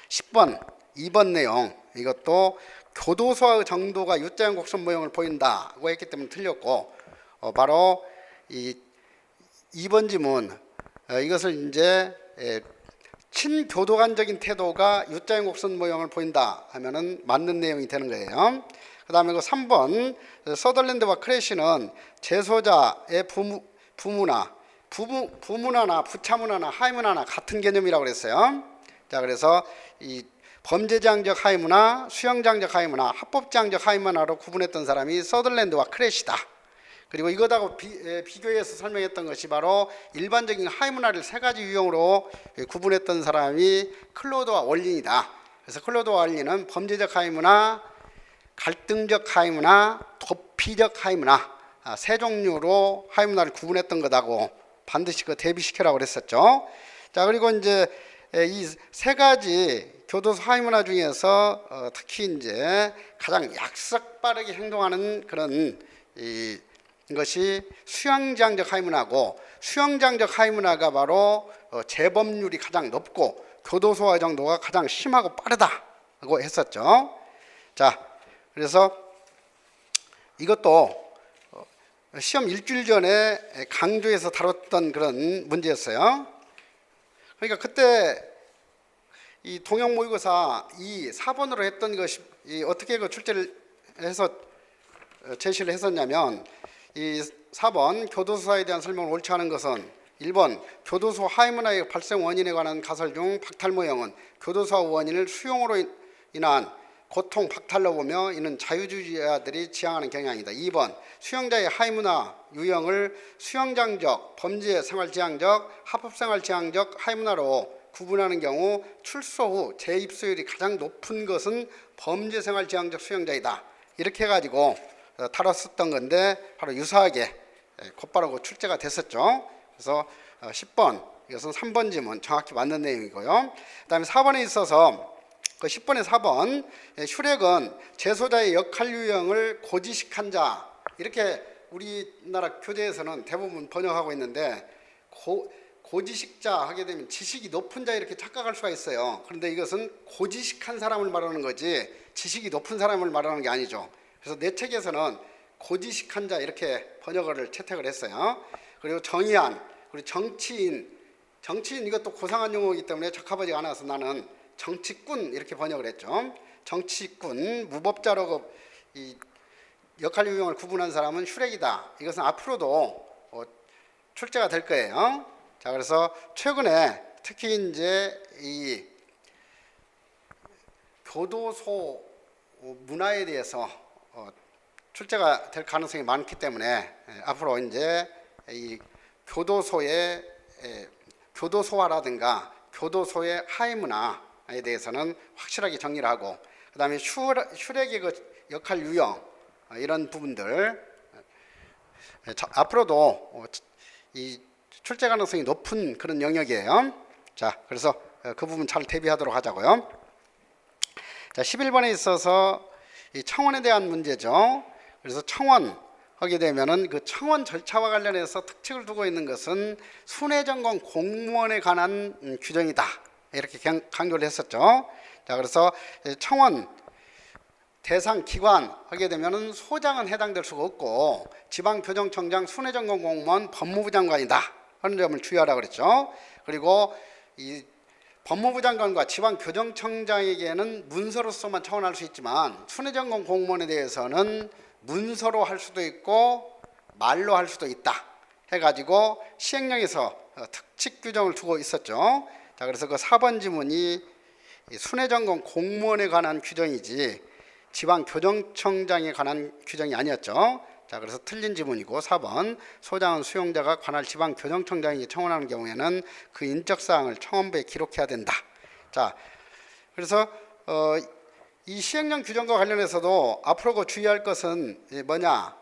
10번, 2번 내용 이것도 교도소화 정도가 U자형 곡선 모형을 보인다고 했기 때문에 틀렸고 바로 이 2번 지문 이것을 이제 친교도관적인 태도가 U자형 곡선 모형을 보인다 하면은 맞는 내용이 되는 거예요. 그 다음에 그 3번 서덜랜드와 크래시는 제소자의 부문화나 부차문화나 하위문화나 같은 개념이라고 그랬어요. 자, 그래서 이 범죄지향적 하위문화, 수형지향적 하위문화, 합법지향적 하위문화로 구분했던 사람이 서덜랜드와 크래시다. 그리고 이것하고 비교해서 설명했던 것이 바로 일반적인 하위문화를 세 가지 유형으로 구분했던 사람이 클로드와 월린이다. 그래서 클로드와 월린은 범죄적 하위문화, 갈등적 하위문화, 도피적 하위문화 세 종류로 하위문화를 구분했던 것하고 반드시 그 대비시켜라고 그랬었죠. 자, 그리고 이제 이 세 가지 교도소 하위문화 중에서 특히 이제 가장 약삭 빠르게 행동하는 그런 이것이 수형지향적 하위문화고, 수형지향적 하위문화가 바로 재범률이 가장 높고 교도소화 정도가 가장 심하고 빠르다고 했었죠. 자, 그래서 이것도 시험 일주일 전에 강조해서 다뤘던 그런 문제였어요. 그러니까 그때 이 동형 모의고사 4번으로 했던 것이 어떻게 그 출제를 해서 제시를 했었냐면, 이 4번 교도소화에 대한 설명을 옳지 않은 것은 1번 교도소 하위문화의 발생 원인에 관한 가설 중 박탈 모형은 교도소화 원인을 수용으로 인한 고통 박탈로 보며 이는 자유주의자들이 지향하는 경향이다. 2번 수용자의 하위문화 유형을 수용장적, 범죄생활지향적, 합법생활지향적 하위문화로 구분하는 경우 출소 후 재입소율이 가장 높은 것은 범죄생활지향적 수용자이다. 이렇게 해가지고 다뤘었던 건데 바로 유사하게 곧바로 출제가 됐었죠. 그래서 10번 이것은 3번 지문 정확히 맞는 내용이고요. 그 다음에 4번에 있어서 그 10번에 4번 슈렉은 제소자의 역할 유형을 고지식한 자, 이렇게 우리나라 교재에서는 대부분 번역하고 있는데 고지식자 하게 되면 지식이 높은 자 이렇게 착각할 수가 있어요. 그런데 이것은 고지식한 사람을 말하는 거지 지식이 높은 사람을 말하는 게 아니죠. 그래서 내 책에서는 고지식한 자 이렇게 번역을 채택을 했어요. 그리고 정의한, 그리고 정치인 이것도 고상한 용어이기 때문에 적합하지 않아서 나는 정치꾼 이렇게 번역을 했죠. 정치꾼, 무법자로 이 역할 유형을 구분한 사람은 슈렉이다. 이것은 앞으로도 출제가 될 거예요. 자, 그래서 최근에 특히 이제 이 교도소 문화에 대해서 출제가 될 가능성이 많기 때문에 앞으로 이제 이 교도소화라든가 교도소의 하위 문화에 대해서는 확실하게 정리를 하고, 그 다음에 슈렉의 그 역할 유형 이런 부분들 앞으로도 이 출제 가능성이 높은 그런 영역이에요. 자, 그래서 그 부분 잘 대비하도록 하자고요. 자, 11번에 있어서 이 청원에 대한 문제죠. 그래서 청원 하게 되면은 그 청원 절차와 관련해서 특징을 두고 있는 것은 순회전공 공무원에 관한 규정이다. 이렇게 강조를 했었죠. 자, 그래서 청원 대상 기관 하게 되면은 소장은 해당될 수가 없고 지방교정청장, 순회전공 공무원, 법무부 장관이다 하는 점을 주의하라고 그랬죠. 그리고 이 법무부 장관과 지방교정청장에게는 문서로서만 청원할 수 있지만 순회전공 공무원에 대해서는 문서로 할 수도 있고 말로 할 수도 있다 해가지고 시행령에서 특칙 규정을 두고 있었죠. 자, 그래서 그 4번 지문이 순회전공 공무원에 관한 규정이지 지방교정청장에 관한 규정이 아니었죠. 자, 그래서 틀린 지문이고 4번 소장은 수용자가 관할 지방교정청장에게 청원하는 경우에는 그 인적사항을 청원부에 기록해야 된다. 자, 그래서 이 시행령 규정과 관련해서도 앞으로 주의할 것은 뭐냐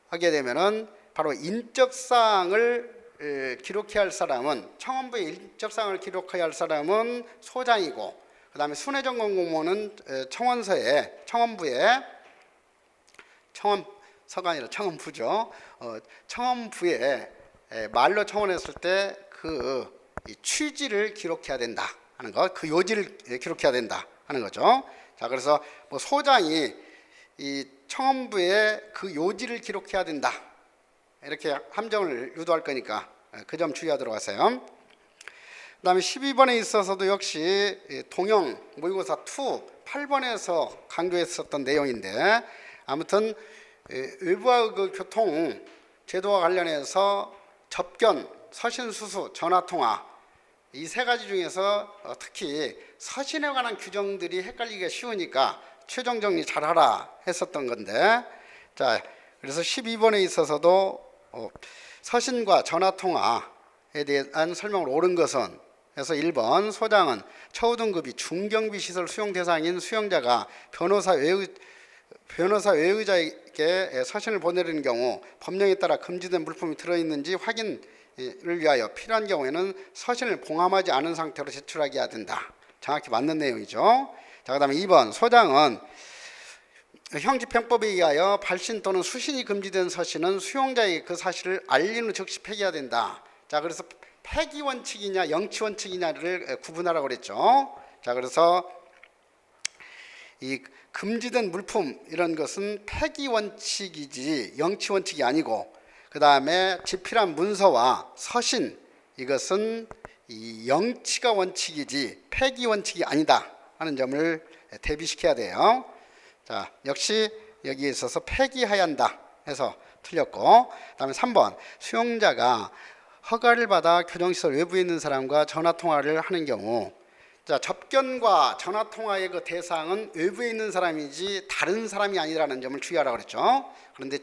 하게 되면은 바로 인적사항을 기록해야 할 사람은 청원부에 인적사항을 기록해야 할 사람은 소장이고 그 다음에 순회점검 공무원은 청원부에 청원서가 아니라 청원부죠. 청원부에 말로 청원했을 때 그 취지를 기록해야 된다 하는 것, 그 요지를 기록해야 된다 하는 거죠. 자, 그래서 뭐 소장이 이 청원부에 그 요지를 기록해야 된다 이렇게 함정을 유도할 거니까 그 점 주의하도록 하세요. 그 다음에 12번에 있어서도 역시 동형 모의고사 2 8번에서 강조했었던 내용인데 아무튼 외부와 그 교통 제도와 관련해서 접견, 서신수수, 전화통화 이 세 가지 중에서 특히 서신에 관한 규정들이 헷갈리기가 쉬우니까 최종 정리 잘하라 했었던 건데 자, 그래서 12번에 있어서도 서신과 전화통화에 대한 설명을 옳은 것은 그래서 1번 소장은 처우 등급이 중경비 시설 수용 대상인 수용자가 변호사 외의자에게 서신을 보내는 경우 법령에 따라 금지된 물품이 들어있는지 확인을 위하여 필요한 경우에는 서신을 봉함하지 않은 상태로 제출하게 해야 된다. 정확히 맞는 내용이죠. 자, 그다음에 2번 소장은 형집행법에 의하여 발신 또는 수신이 금지된 서신은 수용자에게 그 사실을 알린 후 즉시 폐기해야 된다. 자, 그래서 폐기 원칙이냐 영치 원칙이냐를 구분하라고 그랬죠. 자, 그래서 이 금지된 물품 이런 것은 폐기 원칙이지 영치 원칙이 아니고 그 다음에 집필한 문서와 서신 이것은 이 영치가 원칙이지 폐기 원칙이 아니다 하는 점을 대비시켜야 돼요. 자, 역시 여기에 있어서 폐기해야 한다 해서 틀렸고 그 다음에 3번 수용자가 허가를 받아 교정시설 외부에 있는 사람과 전화통화를 하는 경우 자, 접견과 전화통화의 그 대상은 외부에 있는 사람이지 다른 사람이 아니라는 점을 주의하라고 그랬죠. 그런데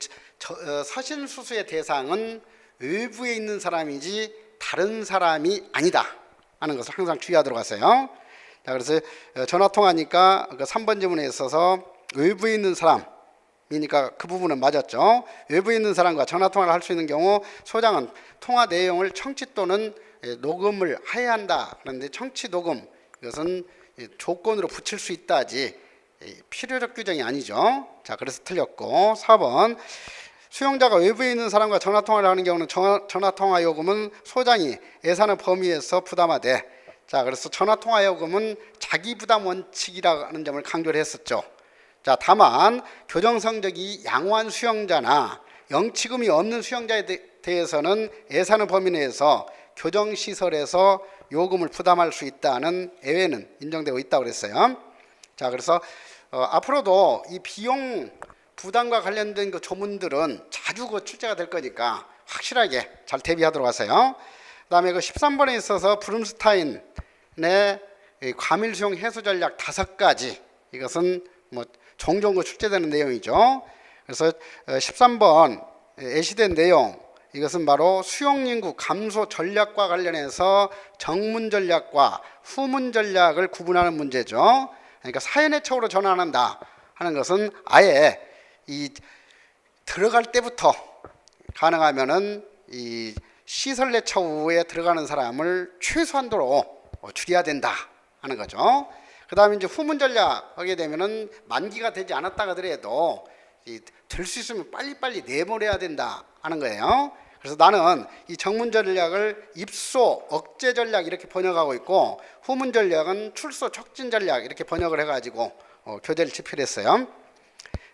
서신수수의 대상은 외부에 있는 사람이지 다른 사람이 아니다 하는 것을 항상 주의하도록 하세요. 자, 그래서 전화통화니까 그 3번 지문에 있어서 외부에 있는 사람이니까 그 부분은 맞았죠. 외부에 있는 사람과 전화통화를 할 수 있는 경우 소장은 통화 내용을 청취 또는 녹음을 해야 한다. 그런데 청취 녹음 이것은 조건으로 붙일 수 있다지 필요적 규정이 아니죠. 자, 그래서 틀렸고 4번 수용자가 외부에 있는 사람과 전화통화를 하는 경우는 전화통화 요금은 소장이 예산의 범위에서 부담하되 자, 그래서 전화통화 요금은 자기 부담 원칙이라는 점을 강조를 했었죠. 자, 다만 교정 성적이 양호한 수용자나 영치금이 없는 수용자에 대해서는 예산의 범위 내에서 교정시설에서 요금을 부담할 수 있다는 예외는 인정되고 있다고 그랬어요. 자, 그래서 앞으로도 이 비용 부담과 관련된 그 조문들은 자주 그 출제가 될 거니까 확실하게 잘 대비하도록 하세요. 그다음에 그 13번에 있어서 브룸스타인의 과밀 수용 해소 전략 5가지 이것은 뭐 종종 그 출제되는 내용이죠. 그래서 13번 예시된 내용 이것은 바로 수용인구 감소 전략과 관련해서 정문 전략과 후문 전략을 구분하는 문제죠. 그러니까 사연의 처우로 전환한다 하는 것은 아예 이 들어갈 때부터 가능하면은 이 시설 내 처우에 들어가는 사람을 최소한도로 줄여야 된다 하는 거죠. 그 다음에 이제 후문 전략 하게 되면은 만기가 되지 않았다 하더라도 될 수 있으면 빨리빨리 내보내야 된다 하는 거예요. 그래서 나는 이 정문 전략을 입소 억제 전략 이렇게 번역하고 있고 후문 전략은 출소 촉진 전략 이렇게 번역을 해가지고 교재를 집필했어요.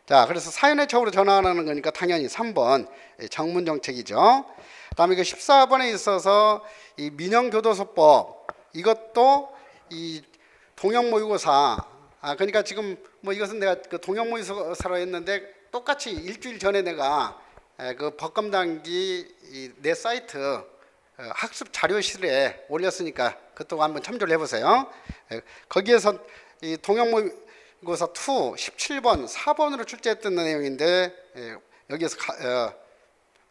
자, 그래서 사연의 처우로 전환하는 거니까 당연히 3번 정문 정책이죠. 그다음에 그 14번에 있어서 이 민영교도소법 이것도 이 동형 모의고사 그러니까 지금 뭐 이것은 내가 그 동형 모의고사로 했는데 똑같이 일주일 전에 내가 그 법검단기 내 사이트 학습 자료실에 올렸으니까 그것도 한번 참조를 해보세요. 거기에서 이 동형 모의고사 2 17번 4번으로 출제했던 내용인데 여기에서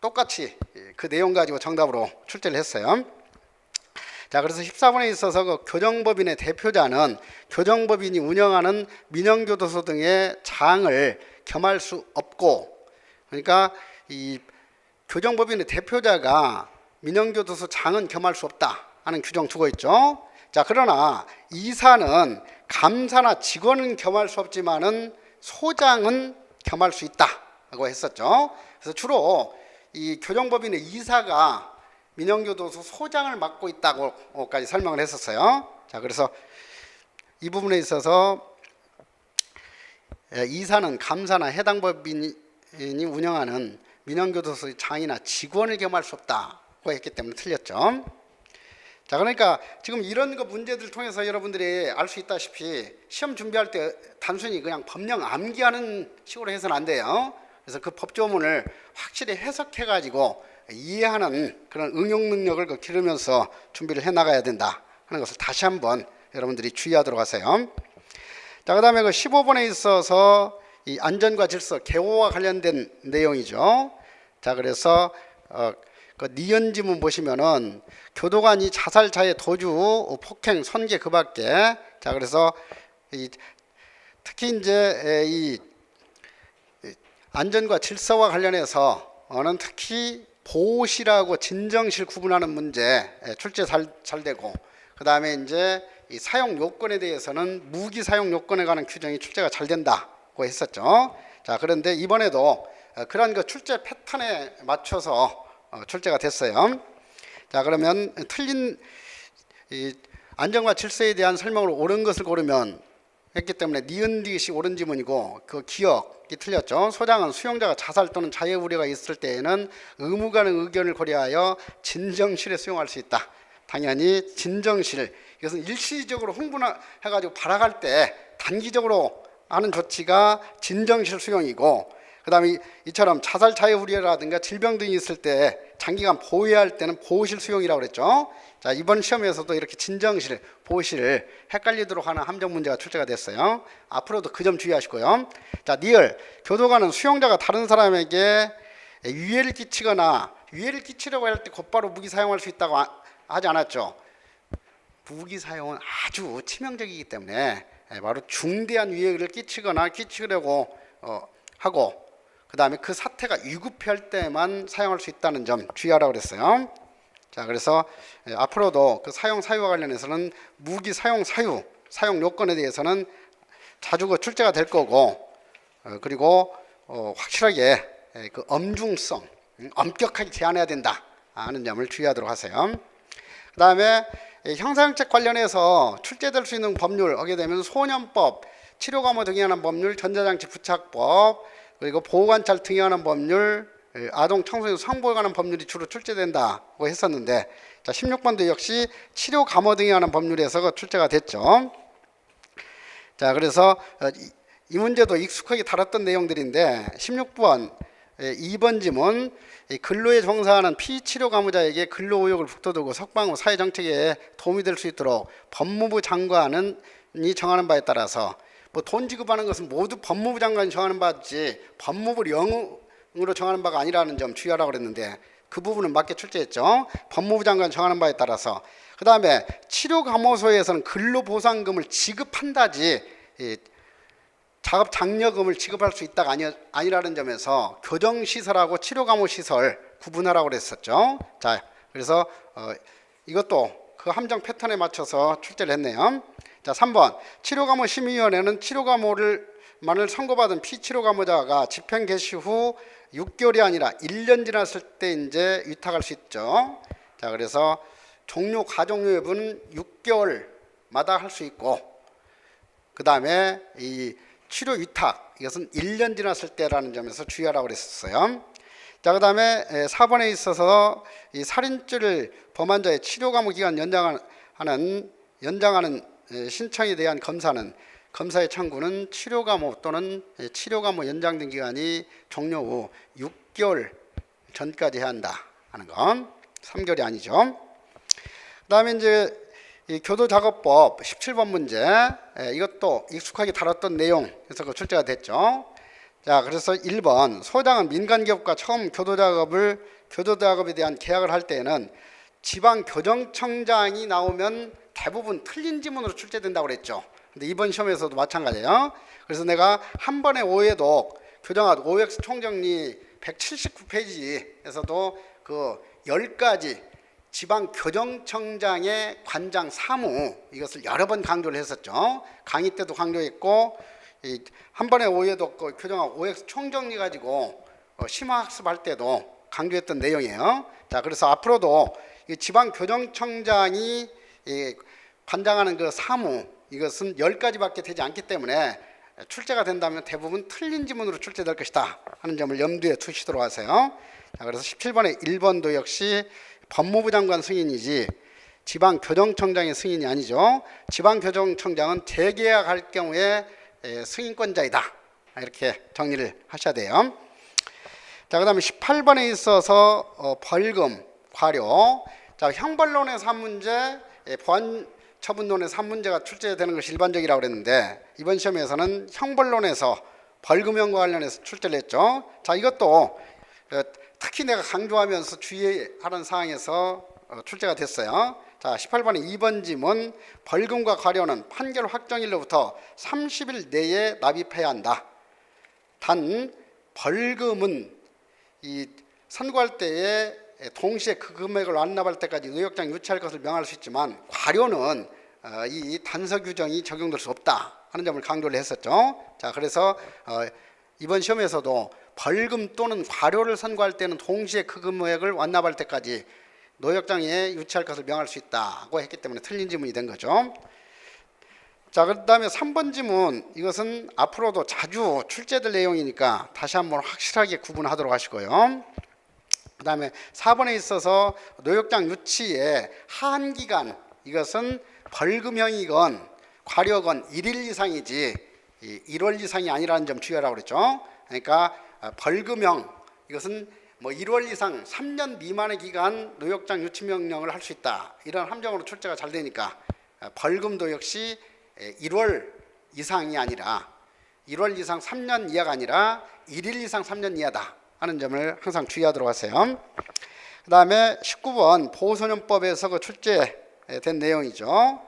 똑같이 그 내용 가지고 정답으로 출제를 했어요. 자, 그래서 14번에 있어서 그 교정법인의 대표자는 교정법인이 운영하는 민영교도소 등의 장을 겸할 수 없고, 그러니까 이 교정법인의 대표자가 민영교도소 장은 겸할 수 없다 하는 규정 두고 있죠. 자, 그러나 이사는 감사나 직원은 겸할 수 없지만은 소장은 겸할 수 있다고 했었죠. 그래서 주로 이 교정법인의 이사가 민영교도소 소장을 맡고 있다고까지 설명을 했었어요. 자, 그래서 이 부분에 있어서 이사는 감사나 해당 법인이 운영하는 민영교도소의 장이나 직원을 겸할 수 없다고 했기 때문에 틀렸죠. 자, 그러니까 지금 이런 거 문제들 통해서 여러분들이 알 수 있다시피 시험 준비할 때 단순히 그냥 법령 암기하는 식으로 해서는 안 돼요. 그래서 그 법조문을 확실히 해석해 가지고 이해하는 그런 응용 능력을 기르면서 준비를 해 나가야 된다 하는 것을 다시 한번 여러분들이 주의하도록 하세요. 자, 그다음에 그 15번에 있어서 이 안전과 질서 개호와 관련된 내용이죠. 자, 그래서 그 니은지문 보시면은 교도관이 자살, 자해, 도주, 폭행, 선계 그 밖에, 자, 그래서 특히 이제 이 안전과 질서와 관련해서는 특히 보호실하고 진정실 구분하는 문제 출제 잘 되고, 그 다음에 이제 이 사용 요건에 대해서는 무기 사용 요건에 관한 규정이 출제가 잘 된다고 했었죠. 자, 그런데 이번에도 그러한 그 출제 패턴에 맞춰서 출제가 됐어요. 자, 그러면 틀린 이 안전과 질서에 대한 설명을 옳은 것을 고르면 했기 때문에 니은디귿이 옳은 지문이고, 그 기억이 틀렸죠. 소장은 수용자가 자살 또는 자해 우려가 있을 때에는 의무관의 의견을 고려하여 진정실에 수용할 수 있다. 당연히 진정실, 이것은 일시적으로 흥분해가지고 발악할 때 단기적으로 하는 조치가 진정실 수용이고, 그 다음에 이처럼 자살, 자해 우려라든가 질병 등이 있을 때 장기간 보호해야 할 때는 보호실 수용이라고 그랬죠. 자, 이번 시험에서도 이렇게 진정실, 보호실을 헷갈리도록 하는 함정 문제가 출제가 됐어요. 앞으로도 그 점 주의하시고요. 자, 니을, 교도관은 수용자가 다른 사람에게 위해를 끼치거나 위해를 끼치려고 할 때 곧바로 무기 사용할 수 있다고 하지 않았죠. 무기 사용은 아주 치명적이기 때문에 바로 중대한 위해를 끼치거나 끼치려고 하고, 그 다음에 그 사태가 위급할 때만 사용할 수 있다는 점 주의하라고 그랬어요. 자, 그래서 앞으로도 그 사용 사유와 관련해서는 무기 사용 사유, 사용 요건에 대해서는 자주 그 출제가 될 거고, 그리고 확실하게 그 엄중성, 엄격하게 제한해야 된다 하는 점을 주의하도록 하세요. 그 다음에 형사정책 관련해서 출제될 수 있는 법률 하게 되면 소년법, 치료감호 등에 관한 법률, 전자장치 부착법, 그리고 보호관찰 등에 관한 법률, 아동 청소년 성보호에 관한 법률이 주로 출제된다고 했었는데, 자, 16번도 역시 치료 감호 등에 관한 법률에서 출제가 됐죠. 자, 그래서 이 문제도 익숙하게 다뤘던 내용들인데 16번 2번 지문, 근로에 종사하는 피치료 가무자에게 근로 의욕을 북돋우고 석방 후 사회 정책에 도움이 될 수 있도록 법무부 장관이 정하는 바에 따라서, 뭐 돈 지급하는 것은 모두 법무부 장관이 정하는 바지 법무부 영으로 정하는 바가 아니라는 점 주의하라고 그랬는데, 그 부분은 맞게 출제했죠. 법무부 장관 정하는 바에 따라서. 그 다음에 치료감호소에서는 근로보상금을 지급한다지 작업 장려금을 지급할 수 있다가 아니라는 점에서 교정시설하고 치료감호시설 구분하라고 그랬었죠. 자, 그래서 이것도 그 함정 패턴에 맞춰서 출제를 했네요. 자, 3번 치료감호심의위원회는 치료감호만을 선고받은 피치료감호자가 집행 개시 후 6개월이 아니라 1년 지났을 때 이제 위탁할 수 있죠. 자, 그래서 종료 가종료 여부는 6개월마다 할 수 있고, 그 다음에 이 치료 위탁, 이것은 1년 지났을 때라는 점에서 주의하라고 그랬었어요. 자, 그 다음에 4번에 있어서 이 살인죄를 범한 자의 치료감호 기간 연장하는 신청에 대한 검사는 검사의 청구는 치료감호 또는 치료감호 연장된 기간이 종료 후 6개월 전까지 해야 한다 하는 건 3개월이 아니죠. 그 다음에 이제 이 교도작업법 17번 문제, 이것도 익숙하게 다뤘던 내용에서 그 출제가 됐죠. 자, 그래서 1번 소장은 민간기업과 처음 교도작업에 대한 계약을 할 때에는 지방교정청장이 나오면 대부분 틀린 지문으로 출제된다고 그랬죠. 근데 이번 시험에서도 마찬가지예요. 그래서 내가 한 번에 오해독 교정학 OX 총정리 179페이지에서도 그 10가지 지방교정청장의 관장 사무, 이것을 여러 번 강조를 했었죠. 강의 때도 강조했고, 한 번에 오해독 교정학 OX 총정리 가지고 심화학습할 때도 강조했던 내용이에요. 자, 그래서 앞으로도 이 지방교정청장이 관장하는 그 사무, 이것은 10가지밖에 되지 않기 때문에 출제가 된다면 대부분 틀린 지문으로 출제될 것이다 하는 점을 염두에 두시도록 하세요. 자, 그래서 17번의 1번도 역시 법무부 장관 승인이지 지방교정청장의 승인이 아니죠. 지방교정청장은 재계약할 경우에 승인권자이다, 이렇게 정리를 하셔야 돼요. 자, 그 다음에 18번에 있어서 벌금, 과료. 자, 형벌론에서 한 문제, 보안처분론에서 한 문제가 출제되는 것이 일반적이라고 그랬는데, 이번 시험에서는 형벌론에서 벌금형과 관련해서 출제를 했죠. 자, 이것도 특히 내가 강조하면서 주의하는 사항에서 출제가 됐어요. 자, 18번의 2번 지문, 벌금과 과료는 판결 확정일로부터 30일 내에 납입해야 한다. 단 벌금은 이 선고할 때에 동시에 그 금액을 완납할 때까지 의역장 유치할 것을 명할 수 있지만, 과료는 이 단서 규정이 적용될 수 없다 하는 점을 강조를 했었죠. 자, 그래서 이번 시험에서도 벌금 또는 과료를 선고할 때는 동시에 그 금액을 완납할 때까지 노역장에 유치할 것을 명할 수 있다고 했기 때문에 틀린 지문이 된 거죠. 자, 그 다음에 3번 지문, 이것은 앞으로도 자주 출제될 내용이니까 다시 한번 확실하게 구분하도록 하시고요. 그 다음에 4번에 있어서 노역장 유치의 한기간, 이것은 벌금형이건 과료건 1일 이상이지 1월 이상이 아니라는 점 주의하라고 그랬죠. 그러니까 벌금형, 이것은 뭐 1월 이상 3년 미만의 기간 노역장 유치 명령을 할 수 있다, 이런 함정으로 출제가 잘 되니까 벌금도 역시 1월 이상이 아니라 1월 이상 3년 이하가 아니라 1일 이상 3년 이하다 하는 점을 항상 주의하도록 하세요. 그 다음에 19번 보호소년법에서 그 출제된 내용이죠.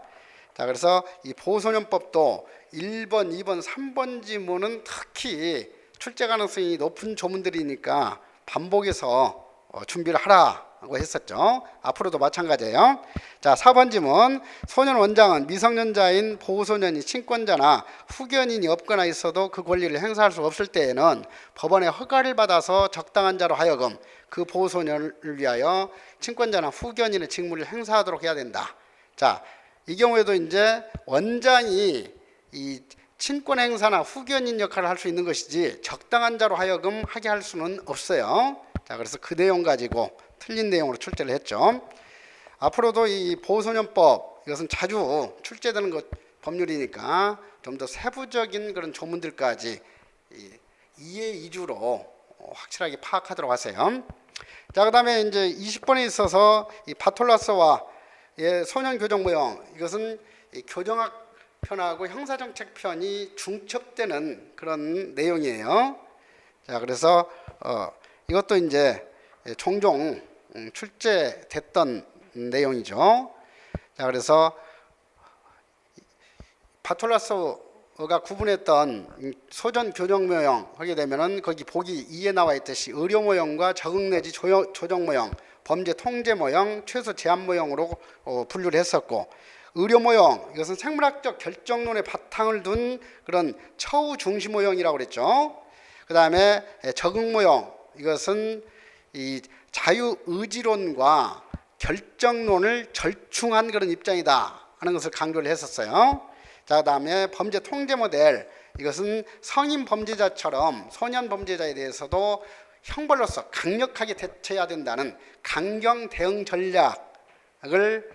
자, 그래서 이 보호소년법도 1번, 2번, 3번 지문은 특히 출제 가능성이 높은 조문들이니까 반복해서 준비를 하라고 했었죠. 앞으로도 마찬가지예요. 자, 4번 지문, 소년 원장은 미성년자인 보호소년이 친권자나 후견인이 없거나 있어도 그 권리를 행사할 수 없을 때에는 법원의 허가를 받아서 적당한 자로 하여금 그 보호소년을 위하여 친권자나 후견인의 직무를 행사하도록 해야 된다. 자, 이 경우에도 이제 원장이 이 친권 행사나 후견인 역할을 할 수 있는 것이지 적당한 자로 하여금 하게 할 수는 없어요. 자, 그래서 그 내용 가지고 틀린 내용으로 출제를 했죠. 앞으로도 이 보호소년법, 이것은 자주 출제되는 법률이니까 좀 더 세부적인 그런 조문들까지 이해 이주로 확실하게 파악하도록 하세요. 자, 그다음에 이제 20번에 있어서 이 바톨라스와 소년 교정 모형, 이것은 이 교정학 편하고 형사정책 편이 중첩되는 그런 내용이에요. 자, 그래서 이것도 이제 종종 출제됐던 내용이죠. 자, 그래서 바톨라스가 구분했던 소전 교정 모형 하게 되면은 거기 보기 2에 나와 있듯이 의료 모형과 적응 내지 조정 모형, 범죄 통제 모형, 최소 제한 모형으로 분류를 했었고, 의료 모형, 이것은 생물학적 결정론의 바탕을 둔 그런 처우 중심 모형이라고 그랬죠. 그 다음에 적응 모형, 이것은 이 자유의지론과 결정론을 절충한 그런 입장이다 하는 것을 강조를 했었어요. 자, 그 다음에 범죄 통제 모델, 이것은 성인 범죄자처럼 소년 범죄자에 대해서도 형벌로서 강력하게 대처해야 된다는 강경 대응 전략을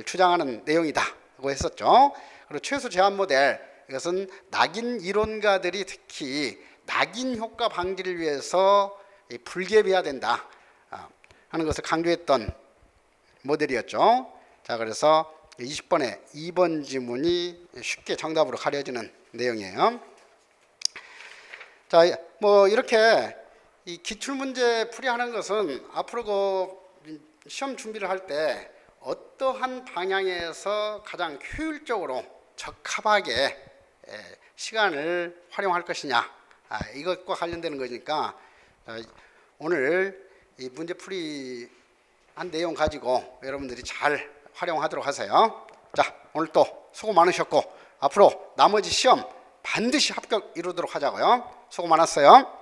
주장하는 내용이다고 했었죠. 그리고 최소 제한 모델, 이것은 낙인 이론가들이 특히 낙인 효과 방지를 위해서 불개비해야 된다 하는 것을 강조했던 모델이었죠. 자, 그래서 20번에 2번 지문이 쉽게 정답으로 가려지는 내용이에요. 자, 뭐 이렇게 이 기출문제 풀이하는 것은 앞으로 그 시험 준비를 할 때 어떠한 방향에서 가장 효율적으로 적합하게 시간을 활용할 것이냐, 이것과 관련되는 거니까 오늘 이 문제풀이 한 내용 가지고 여러분들이 잘 활용하도록 하세요. 자, 오늘 또 수고 많으셨고 앞으로 나머지 시험 반드시 합격 이루도록 하자고요. 수고 많았어요.